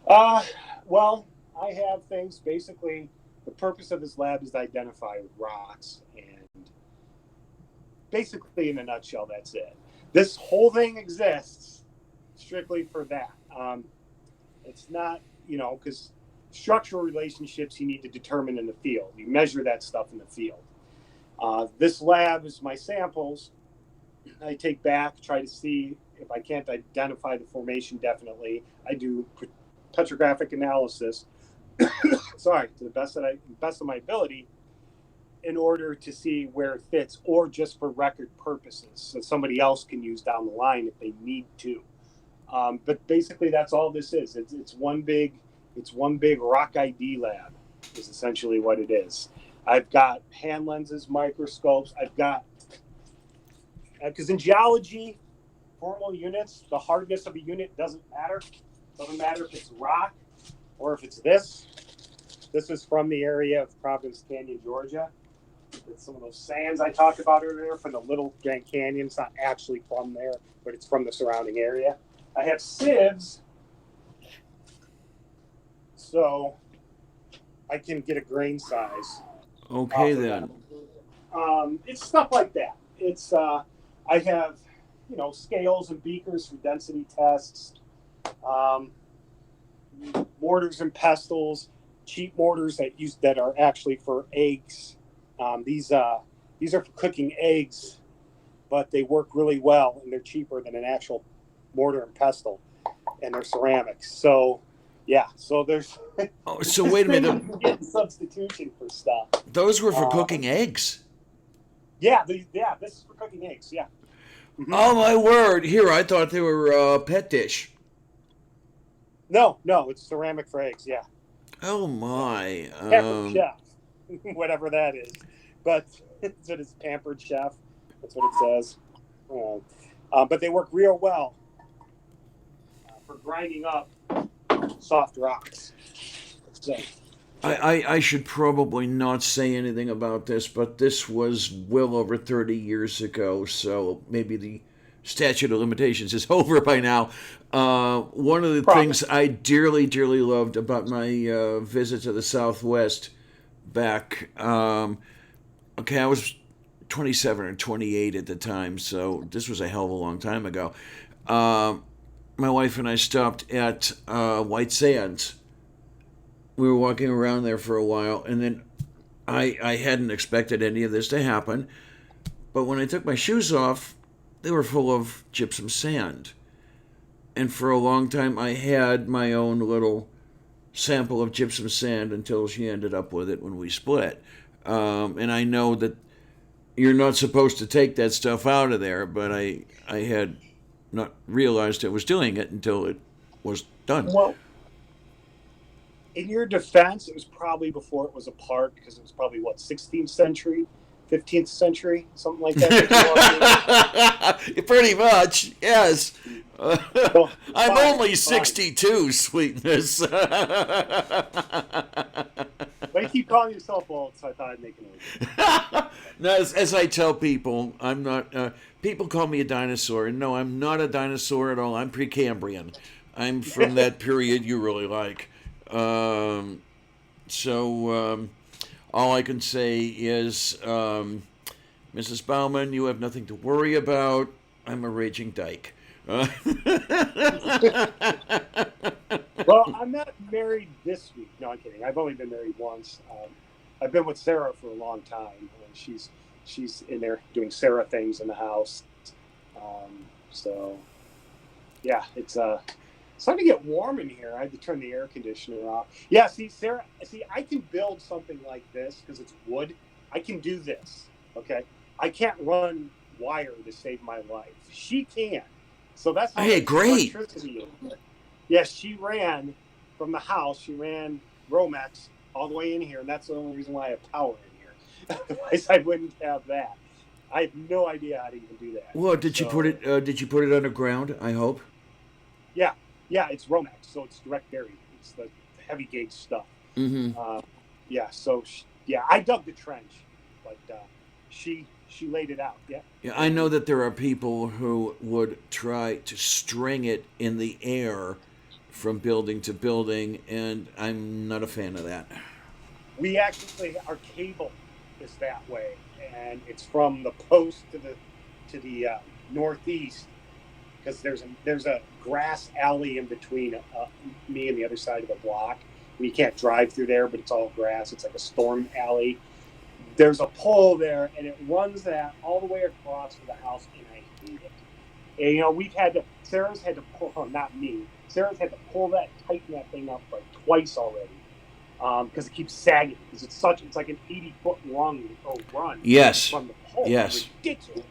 Uh, well, I have things. Basically, the purpose of this lab is to identify rocks, and basically, in a nutshell, that's it. This whole thing exists strictly for that. It's not, because structural relationships you need to determine in the field. You measure that stuff in the field. This lab is my samples. I take back, try to see if I can't identify the formation definitely. I do petrographic analysis. Sorry, to the best of my ability, in order to see where it fits, or just for record purposes, so somebody else can use down the line if they need to. But basically, that's all this is. It's one big rock ID lab. Is essentially what it is. I've got hand lenses, microscopes. I've got because in geology, formal units, the hardness of a unit doesn't matter. Doesn't matter if it's rock or if it's this. This is from the area of Providence Canyon, Georgia. It's some of those sands I talked about earlier from the Little Grand Canyon. It's not actually from there, but it's from the surrounding area. I have sieves, so I can get a grain size. Okay, then. It's stuff like that. It's I have, scales and beakers for density tests, mortars and pestles, cheap mortars that are actually for eggs. These are for cooking eggs, but they work really well and they're cheaper than an actual mortar and pestle, and they're ceramics. So yeah, so there's Oh, so wait a minute. you can get in substitution for stuff. Those were for cooking eggs. Yeah, this is for cooking eggs. Yeah. Mm-hmm. Oh my word! Here, I thought they were pet dish. No, it's ceramic for eggs. Yeah. Oh my! Pampered chef, whatever that is, but it's pampered chef. That's what it says. But they work real well for grinding up soft rocks. So. I should probably not say anything about this, but this was well over 30 years ago, so maybe the statute of limitations is over by now. One of the things I dearly, dearly loved about my visit to the Southwest back, okay, I was 27 or 28 at the time, so this was a hell of a long time ago. My wife and I stopped at White Sands. We were walking around there for a while, and then I hadn't expected any of this to happen. But when I took my shoes off, they were full of gypsum sand. And for a long time, I had my own little sample of gypsum sand until she ended up with it when we split. And I know that you're not supposed to take that stuff out of there, but I had not realized I was doing it until it was done. Well, in your defense, it was probably before it was a park, because it was probably 16th century. 15th century, something like that. Pretty much, yes. So, I'm fine, only fine. 62, sweetness. But you keep calling yourself old, so I thought I'd make an argument. No, as I tell people, I'm not. People call me a dinosaur, and no, I'm not a dinosaur at all. I'm Precambrian. I'm from that period you really like. Um, so all I can say is, Mrs. Baumann, you have nothing to worry about. I'm a raging dyke. Well, I'm not married this week. No, I'm kidding. I've only been married once. I've been with Sarah for a long time, and she's in there doing Sarah things in the house. So yeah, it's starting to get warm in here. I had to turn the air conditioner off. Yeah, see, Sarah, see, I can build something like this because it's wood. I can do this. Okay, I can't run wire to save my life. She can. So that's how Hey, much great. electricity is. Yes, she ran from the house. She ran Romex all the way in here, and that's the only reason why I have power in here. Otherwise, I wouldn't have that. I have no idea how to even do that. Well, did you put So it? Did you put it underground? I hope. yeah, yeah, it's Romex, so it's direct buried. It's the heavy gauge stuff. Mm-hmm. Yeah, so yeah, I dug the trench, but she laid it out. Yeah. Yeah, I know that there are people who would try to string it in the air from building to building, and I'm not a fan of that. We actually, our cable is that way, and it's from the post to the northeast, because there's a grass alley in between me and the other side of the block. You can't drive through there, but it's all grass. It's like a storm alley. There's a pole there, and it runs that all the way across to the house, and I hate it. And Sarah's had to pull, oh, not me, Sarah's had to pull that, tighten that thing up like twice already, because it keeps sagging, because it's like an 80-foot run Yes. from the pole. Yes. Ridiculous.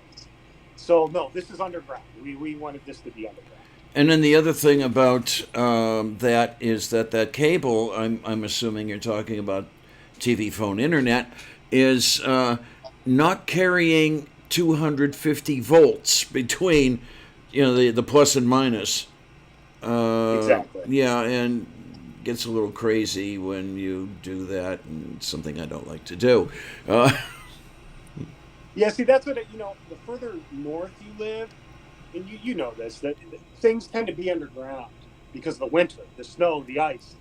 So, no, this is underground. We wanted this to be underground. And then the other thing about that is that cable, I'm assuming you're talking about TV, phone, internet, is not carrying 250 volts between, the plus and minus. Exactly. Yeah, and gets a little crazy when you do that, and it's something I don't like to do. Yeah, see, that's what the further north you live, and you know this, that things tend to be underground because of the winter, the snow, the ice.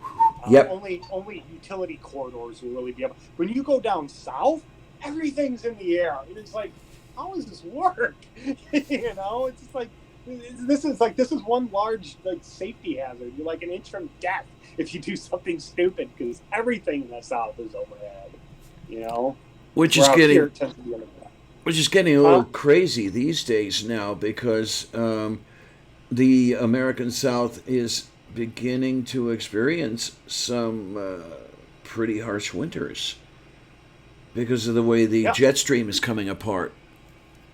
Yep. Only utility corridors will really be able. When you go down south, everything's in the air, and it's like, how does this work? It's just like this is one large safety hazard. You're like an inch from death if you do something stupid, because everything in the south is overhead. Which Where is out getting here it tends to be underground. which is getting a little crazy these days now, because the American South is beginning to experience some pretty harsh winters because of the way the Yeah. jet stream is coming apart.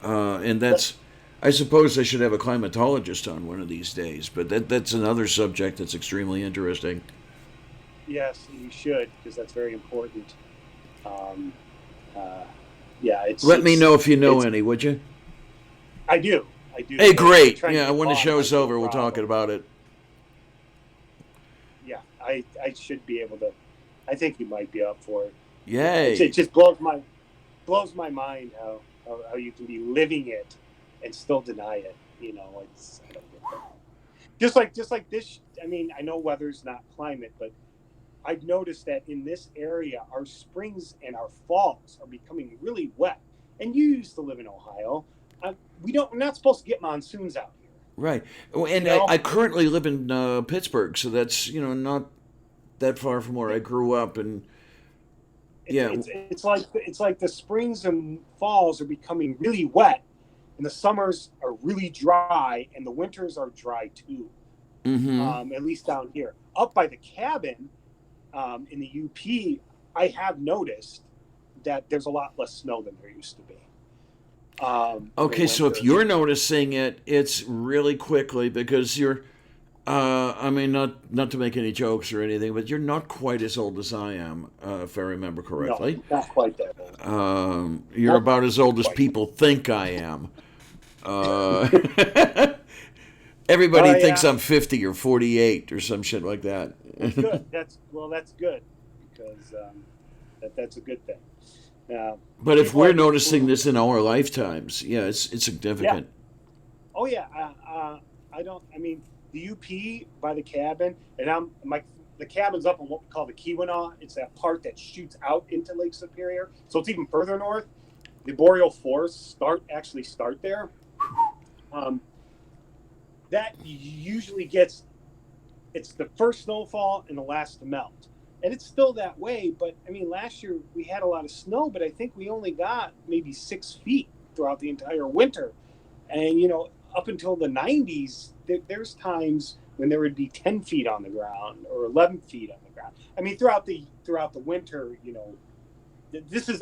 And that's, I suppose I should have a climatologist on one of these days, but that's another subject that's extremely interesting. Yes, you should, because that's very important. Um, yeah, Let me know if you know any, would you? I do. Hey, great. Trying to Yeah, get when the Bob show's might be a over, we'll talk problem. about it. Yeah, I should be able to. I think he might be up for it. Yay. It just blows my mind how you can be living it and still deny it. I don't get that. Just like this. I mean, I know weather's not climate, but I've noticed that in this area, our springs and our falls are becoming really wet. And you used to live in Ohio. We're not supposed to get monsoons out here. Right. Oh, and You know, I currently live in Pittsburgh, so that's, not that far from where I grew up. And yeah, it's like the springs and falls are becoming really wet, and the summers are really dry, and the winters are dry too. mm-hmm. At least down here, up by the cabin, in the UP, I have noticed that there's a lot less snow than there used to be. In the Okay, so if winter. you're noticing it, it's really quickly because I mean, not to make any jokes or anything, but you're not quite as old as I am, if I remember No, correctly. not quite that old. You're Not about as old as quite. people think I am. Uh, Everybody Oh thinks yeah. I'm 50 or 48 or some shit like that. Well, good. That's good because that's a good thing. But if People we're I think noticing this in our lifetimes, yeah, it's yeah. significant. Oh yeah. I don't. I mean, the UP by the cabin, and the cabin's up on what we call the Keweenaw. It's that part that shoots out into Lake Superior, so it's even further north. The boreal forests actually start there. Um, that usually gets it's the first snowfall and the last to melt. And it's still that way, but I mean, last year we had a lot of snow, but I think we only got maybe 6 feet throughout the entire winter. And, up until the 90s, there's times when there would be 10 feet on the ground or 11 feet on the ground. I mean, throughout the winter,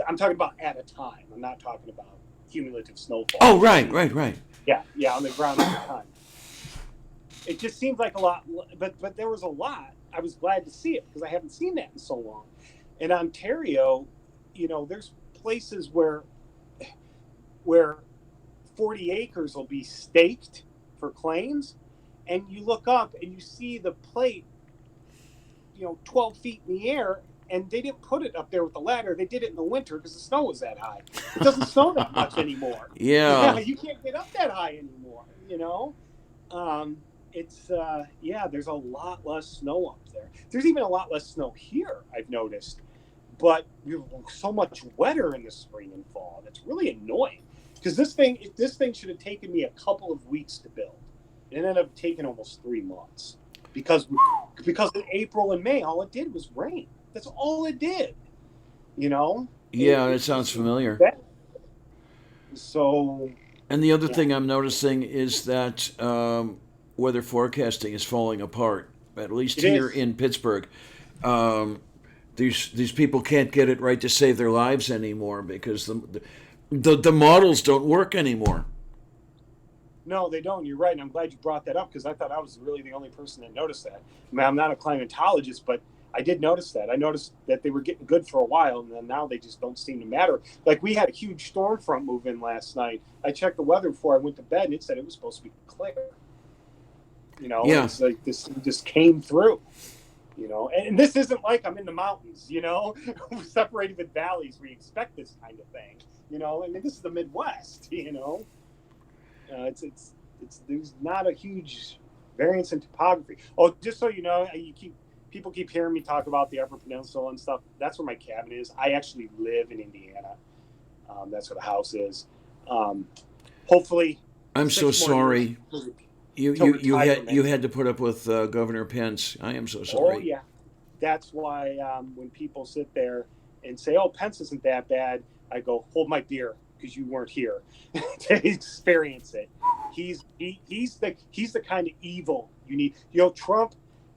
I'm talking about at a time. I'm not talking about cumulative snowfall. Oh, right. Yeah, on the ground at a time. It just seems like a lot, but there was a lot. I was glad to see it because I haven't seen that in so long. In Ontario, there's places where 40 acres will be staked for claims, and you look up and you see the plate, 12 feet in the air, and they didn't put it up there with the ladder. They did it in the winter because the snow was that high. It doesn't snow that much anymore. Yeah. You can't get up that high anymore. There's a lot less snow up there. There's even a lot less snow here, I've noticed, but we're so much wetter in the spring and fall. That's really annoying because this thing should have taken me a couple of weeks to build. It ended up taking almost 3 months because in April and May all it did was rain. That's all it did. Yeah, it sounds familiar. So And the other yeah, thing I'm noticing is that weather forecasting is falling apart, at least it here is. in Pittsburgh. Um, these people can't get it right to save their lives anymore because the models don't work anymore. No, they don't. You're right, and I'm glad you brought that up because I thought I was really the only person that noticed that. I mean, I'm not a climatologist, but I did notice that. I noticed that they were getting good for a while, and then now they just don't seem to matter. Like we had a huge storm front move in last night. I checked the weather before I went to bed, and it said it was supposed to be clear. Yeah, It's like this just came through. And this isn't like I'm in the mountains. Separated with valleys. We expect this kind of thing. I mean, this is the Midwest. It's there's not a huge variance in topography. Oh, just so you know, people keep hearing me talk about the Upper Peninsula and stuff. That's where my cabin is. I actually live in Indiana. That's where the house is. Hopefully, I'm so 6 more years sorry. You had to put up with Governor Pence. I am so Oh sorry. yeah, that's why when people sit there and say, "Oh, Pence isn't that bad," I go, "Hold my beer," because you weren't here to experience it. He's the kind of evil you need.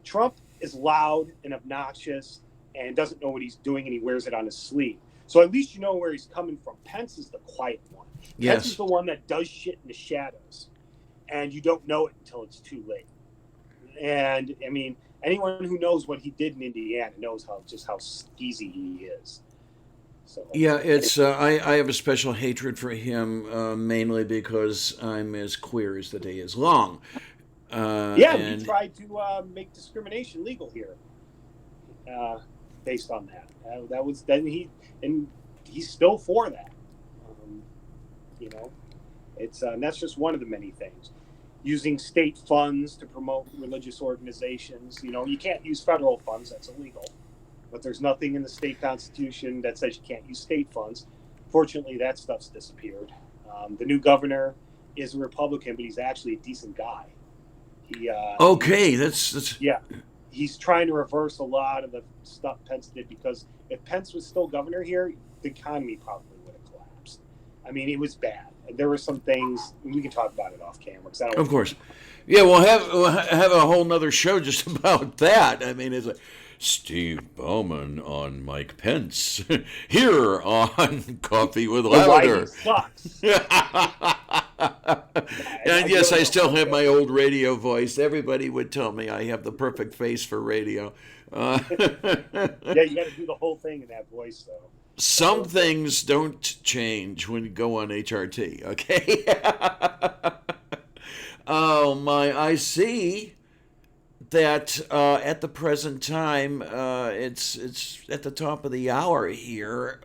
Trump is loud and obnoxious and doesn't know what he's doing, and he wears it on his sleeve. So at least you know where he's coming from. Pence is the quiet one. Pence is Yes. the one that does shit in the shadows, and you don't know it until it's too late. And I mean, anyone who knows what he did in Indiana knows how skeezy he is. So Yeah, it's I have a special hatred for him mainly because I'm as queer as the day is long, yeah, he and tried to make discrimination legal here, uh, based on that. That was then and he's still for that. Um, you know, it's and that's just one of the many things. Using state funds to promote religious organizations. You can't use federal funds; that's illegal. But there's nothing in the state constitution that says you can't use state funds. Fortunately, that stuff's disappeared. The new governor is a Republican, but he's actually a decent guy. okay, that's Yeah, he's trying to reverse a lot of the stuff Pence did because if Pence was still governor here, the economy probably would have collapsed. I mean, it was bad. There were some things we can talk about it off camera because I don't. of course. Yeah, we'll have a whole nother show just about that. I mean, it's like Steve Baumann on Mike Pence here on Coffee with And why he Lavender. sucks. And yes, I still have my old radio voice. Everybody would tell me I have the perfect face for radio. Yeah, you got to do the whole thing in that voice, though. Some things don't change when you go on HRT, okay? Oh, my. I see that at the present time, it's at the top of the hour here.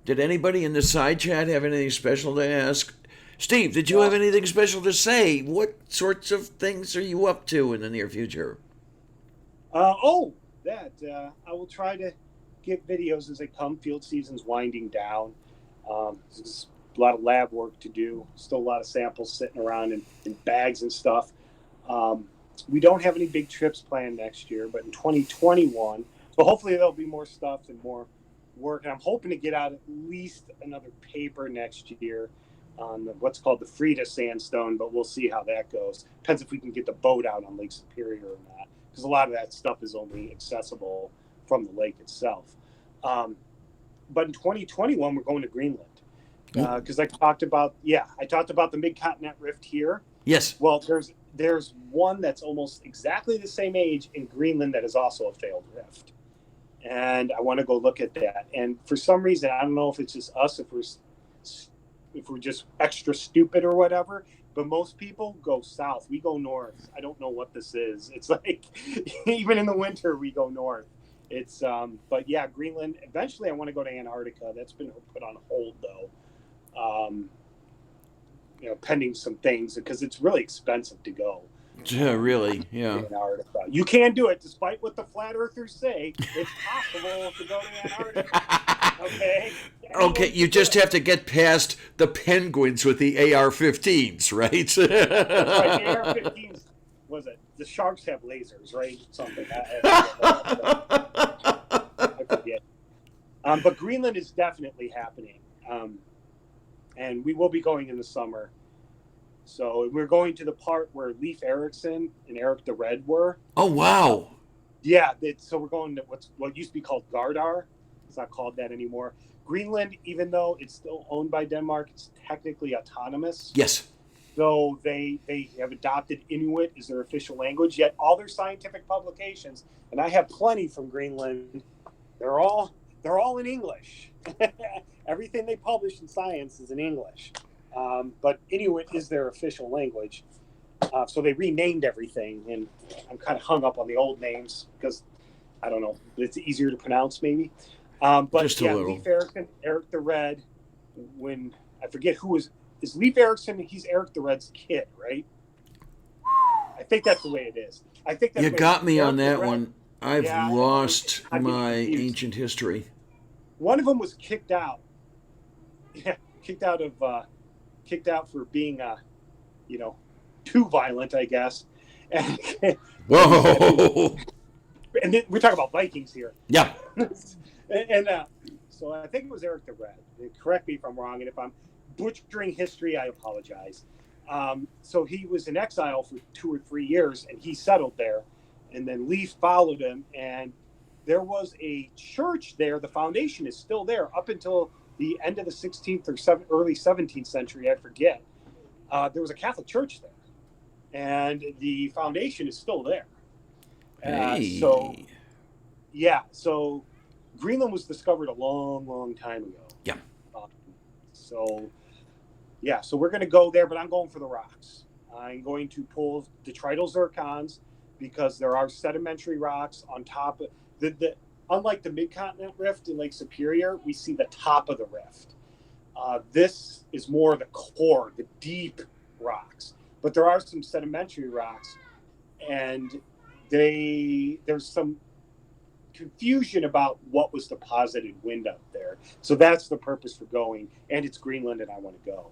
Did anybody in the side chat have anything special to ask? Steve, did you have anything special to say? What sorts of things are you up to in the near future? I will try to get videos as they come. Field season's winding down. There's a lot of lab work to do. Still a lot of samples sitting around in bags and stuff. We don't have any big trips planned next year, but in 2021, so hopefully there'll be more stuff and more work. And I'm hoping to get out at least another paper next year on what's called the Frida sandstone, but we'll see how that goes. Depends if we can get the boat out on Lake Superior or not, because a lot of that stuff is only accessible from the lake itself. But in 2021, we're going to Greenland because I talked about the mid-continent rift here. Yes. Well, there's one that's almost exactly the same age in Greenland that is also a failed rift. And I want to go look at that. And for some reason, I don't know if it's just us, if we're just extra stupid or whatever, but most people go south. We go north. I don't know what this is. It's like, even in the winter, we go north. It's, but yeah, Greenland. Eventually, I want to go to Antarctica. That's been put on hold, though. Pending some things, because it's really expensive to go. Yeah, really, yeah. Antarctica. You can do it, despite what the flat earthers say. It's possible to go to Antarctica. Okay. Okay, you just have to get past the penguins with the AR-15s, right? That's right. The AR-15s, was it? The sharks have lasers, right? Something. I forget. But Greenland is definitely happening. And we will be going in the summer. So we're going to the part where Leif Erikson and Eric the Red were. Oh, wow. Yeah. So we're going to what used to be called Gardar. It's not called that anymore. Greenland, even though it's still owned by Denmark, it's technically autonomous. Yes. So they have adopted Inuit as their official language, yet all their scientific publications, and I have plenty from Greenland, they're all in English. Everything they publish in science is in English. But Inuit is their official language. So they renamed everything, and I'm kind of hung up on the old names because, I don't know, it's easier to pronounce maybe. But just a yeah, little. Leif Erikson, Eric the Red, when I forget who is Leif Erikson, he's Eric the Red's kid, right? I think that's the way it is. I think that's you got me on that Red, one. I've lost my ancient history. One of them was kicked out. Yeah, kicked out for being, too violent, I guess. And, Whoa! And then we're talking about Vikings here. Yeah. and so I think it was Eric the Red. Correct me if I'm wrong, and if I'm butchering history, I apologize. So he was in exile for 2 or 3 years, and he settled there. And then Leif followed him, and there was a church there. The foundation is still there up until the end of the 16th or early 17th century, I forget. There was a Catholic church there, and the foundation is still there. Hey. So Greenland was discovered a long, long time ago. Yeah. So we're going to go there, but I'm going for the rocks. I'm going to pull detrital zircons because there are sedimentary rocks on top of the unlike the mid-continent rift in Lake Superior, we see the top of the rift. This is more the core, the deep rocks. But there are some sedimentary rocks, and there's some confusion about what was deposited wind up there. So that's the purpose for going, and it's Greenland, and I want to go.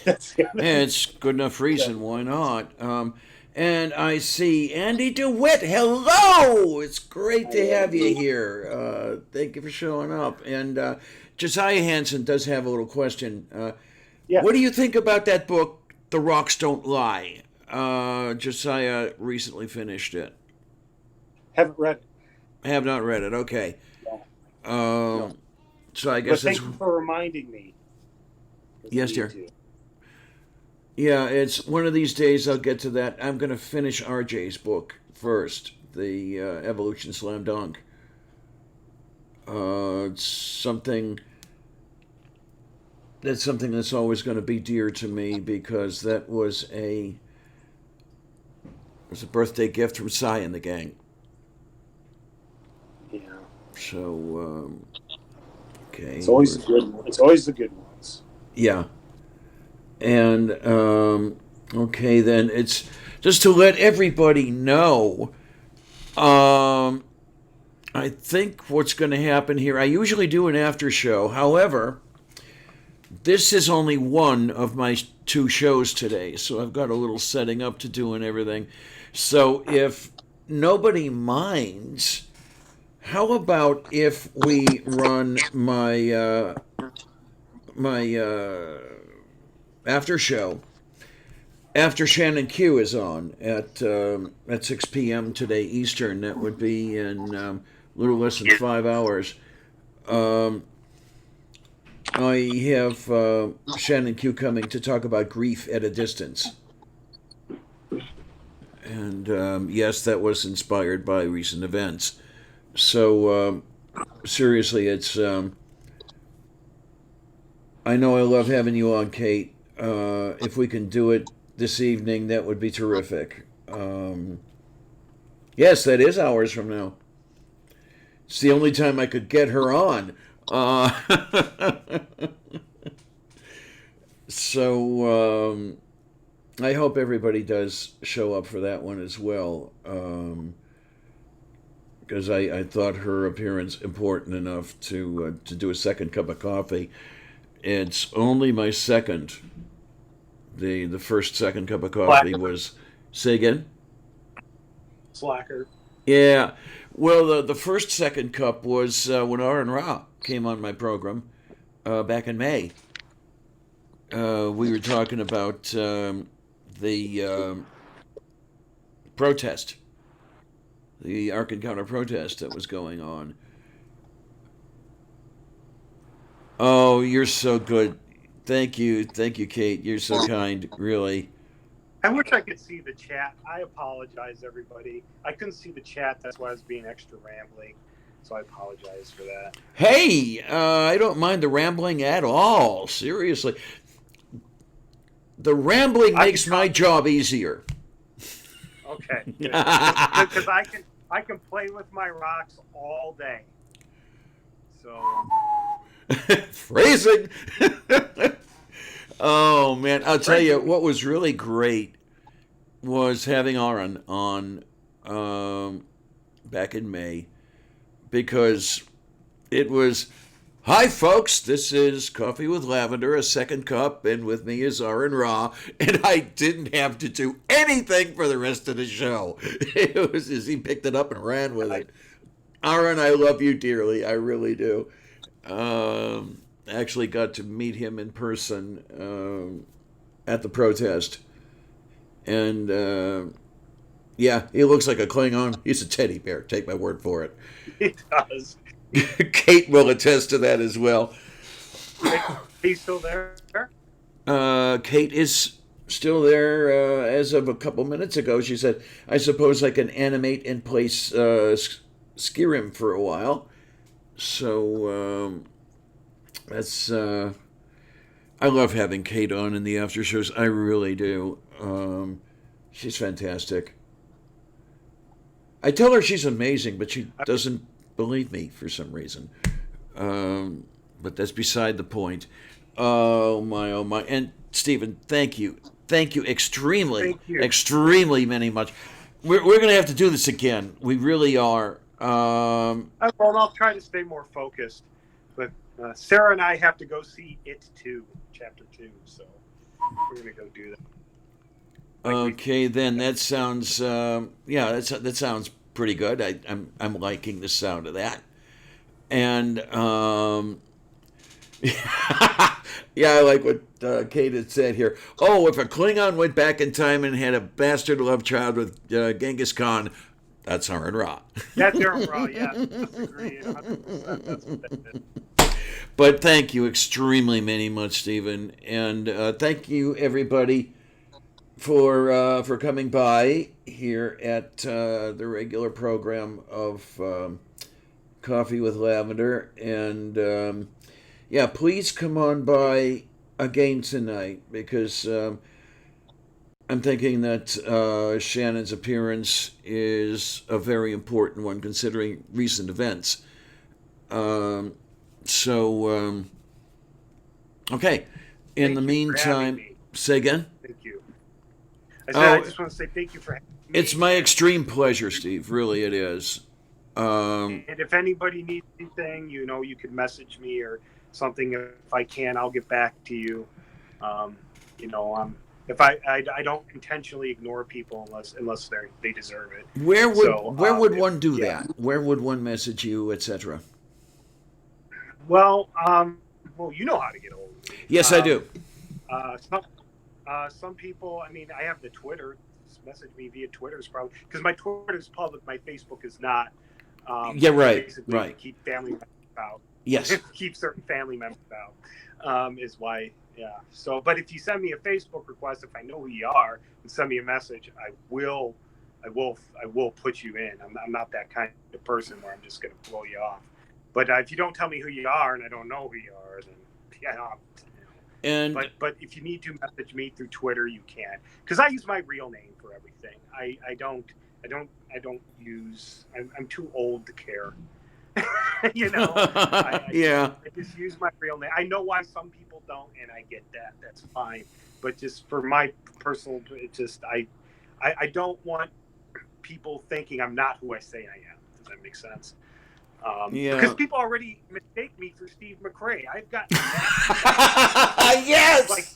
It's good enough reason. Why not? And I see Andy DeWitt. Hello! It's great to have you here. Thank you for showing up. And Josiah Hansen does have a little question. What do you think about that book, The Rocks Don't Lie? Josiah recently finished it. Haven't read it. I have not read it. Okay. No. So I guess thank you for reminding me. Yes, dear. Yeah, it's one of these days I'll get to that. I'm going to finish RJ's book first, the Evolution Slam Dunk. It's something that's always going to be dear to me because that was a birthday gift from Cy and the gang. Yeah. So okay, It's always the good one. It's always the good ones. yeah, and okay, then it's just to let everybody know. I think what's going to happen here. I usually do an after show. However, this is only one of my two shows today, so I've got a little setting up to do and everything. So if nobody minds, how about if we run my after show after Shannon Q is on at 6 p.m. today Eastern? That would be in a little less than 5 hours. I have Shannon Q coming to talk about grief at a distance. And yes, that was inspired by recent events. So seriously, it's I know I love having you on, Kate. If we can do it this evening, that would be terrific. Yes, that is hours from now. It's the only time I could get her on. So I hope everybody does show up for that one as well. Because I thought her appearance important enough to do a second cup of coffee. It's only my second. The first second cup of coffee was, say again? Slacker. Yeah. Well, the first second cup was when Aaron Ra came on my program back in May. We were talking about the protest, the Ark Encounter protest that was going on. Oh, you're so good. Thank you, Kate. You're so kind, really. I wish I could see the chat. I apologize, everybody. I couldn't see the chat. That's why I was being extra rambling. So I apologize for that. Hey, I don't mind the rambling at all. Seriously. The rambling makes my job easier. Okay. Because I can play with my rocks all day. So phrasing. Oh man, I'll tell you what was really great was having Aaron on back in May, because it was, hi folks, this is Coffee with Lavender, a second cup, and with me is Aaron Ra, and I didn't have to do anything for the rest of the show. It was as he picked it up and ran with it. Aaron, I love you dearly, I really do. Actually got to meet him in person at the protest, and yeah, he looks like a Klingon. He's a teddy bear, take my word for it. He does. Kate will attest to that as well. He's still there? Kate is still there as of a couple minutes ago. She said, I suppose I can animate and place Skyrim for a while. So that's I love having Kate on in the after shows. I really do. She's fantastic. I tell her she's amazing, but she doesn't believe me for some reason. But that's beside the point. Oh my. And Stephen, thank you extremely many much. We're going to have to do this again. We really are. Well, I'll try to stay more focused. But Sarah and I have to go see It 2, Chapter 2. So we're going to go do that. Okay, then that sounds that sounds pretty good. I'm liking the sound of that, and yeah, I like what Kate had said here. Oh, if a Klingon went back in time and had a bastard love child with Genghis Khan, that's Aaron Ra. That's Aaron Ra. Yeah, disagree 100%. That's what that is. But thank you extremely many much, Stephen, and thank you everybody for coming by here at the regular program of Coffee with Lavender. And yeah, please come on by again tonight because I'm thinking that Shannon's appearance is a very important one considering recent events. So, okay. In the meantime, say again. Thank you. I just want to say thank you for having me. It's my extreme pleasure, Steve. Really, it is. And if anybody needs anything, you could message me or something. If I can, I'll get back to you. If I don't intentionally ignore people unless they deserve it. Where would one do that? Where would one message you, etc.? Well, you know how to get hold of me. Yes, I do. Some people, I have the Twitter. Just message me via Twitter is probably because my Twitter is public. My Facebook is not. Yeah, right. Basically, right. To keep family members out. Yes. Keep certain family members out is why. Yeah. So, but if you send me a Facebook request, if I know who you are, and send me a message, I will put you in. I'm not that kind of person where I'm just going to blow you off. But if you don't tell me who you are and I don't know who you are, then yeah. And but if you need to message me through Twitter, you can, because I use my real name for everything. I don't use. I'm too old to care. Yeah. I just use my real name. I know why some people don't, and I get that. That's fine. But just for my personal, I don't want people thinking I'm not who I say I am. Does that make sense? Yeah. Because people already mistake me for Steve McRae. I've got yes. Like,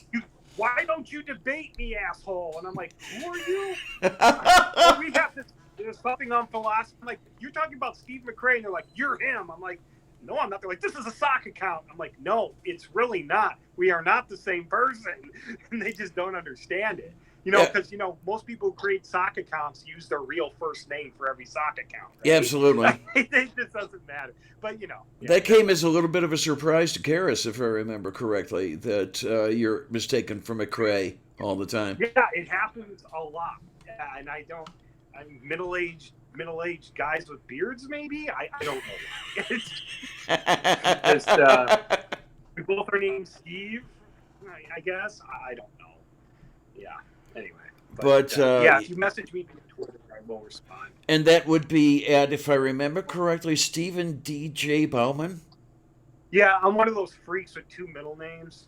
why don't you debate me, asshole? And I'm like, who are you? Well, we have this. There's something on philosophy. I'm like, you're talking about Steve McRae, and they're like, you're him. I'm like, no, I'm not. They're like, this is a sock account. I'm like, no, it's really not. We are not the same person, and they just don't understand it. Because most people who create sock accounts use their real first name for every sock account. Right? Yeah, absolutely. It just doesn't matter. But Yeah. That came as a little bit of a surprise to Karis, if I remember correctly, that you're mistaken for McRae all the time. Yeah, it happens a lot, and I'm middle-aged guys with beards, maybe. I don't know. It's just we both are named Steve, I guess. I don't know. Yeah. Anyway. But if you message me through Twitter, I will respond. And that would be at, if I remember correctly, Steven DJ Baumann. Yeah, I'm one of those freaks with two middle names.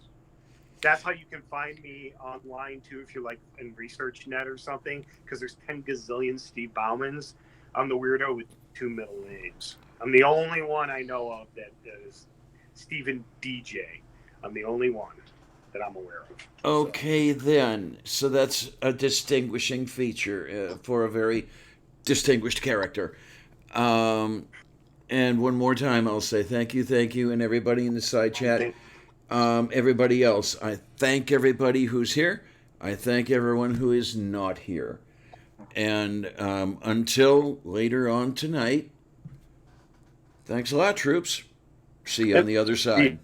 That's how you can find me online, too, if you're, like, in ResearchNet or something, because there's 10 gazillion Steve Baumans. I'm the weirdo with two middle names. I'm the only one I know of that is Steven DJ. I'm the only one that I'm aware of. Okay, then. So that's a distinguishing feature for a very distinguished character. And one more time, I'll say thank you, and everybody in the side chat. Everybody else, I thank everybody who's here. I thank everyone who is not here. And until later on tonight, thanks a lot, troops. See you on the other side.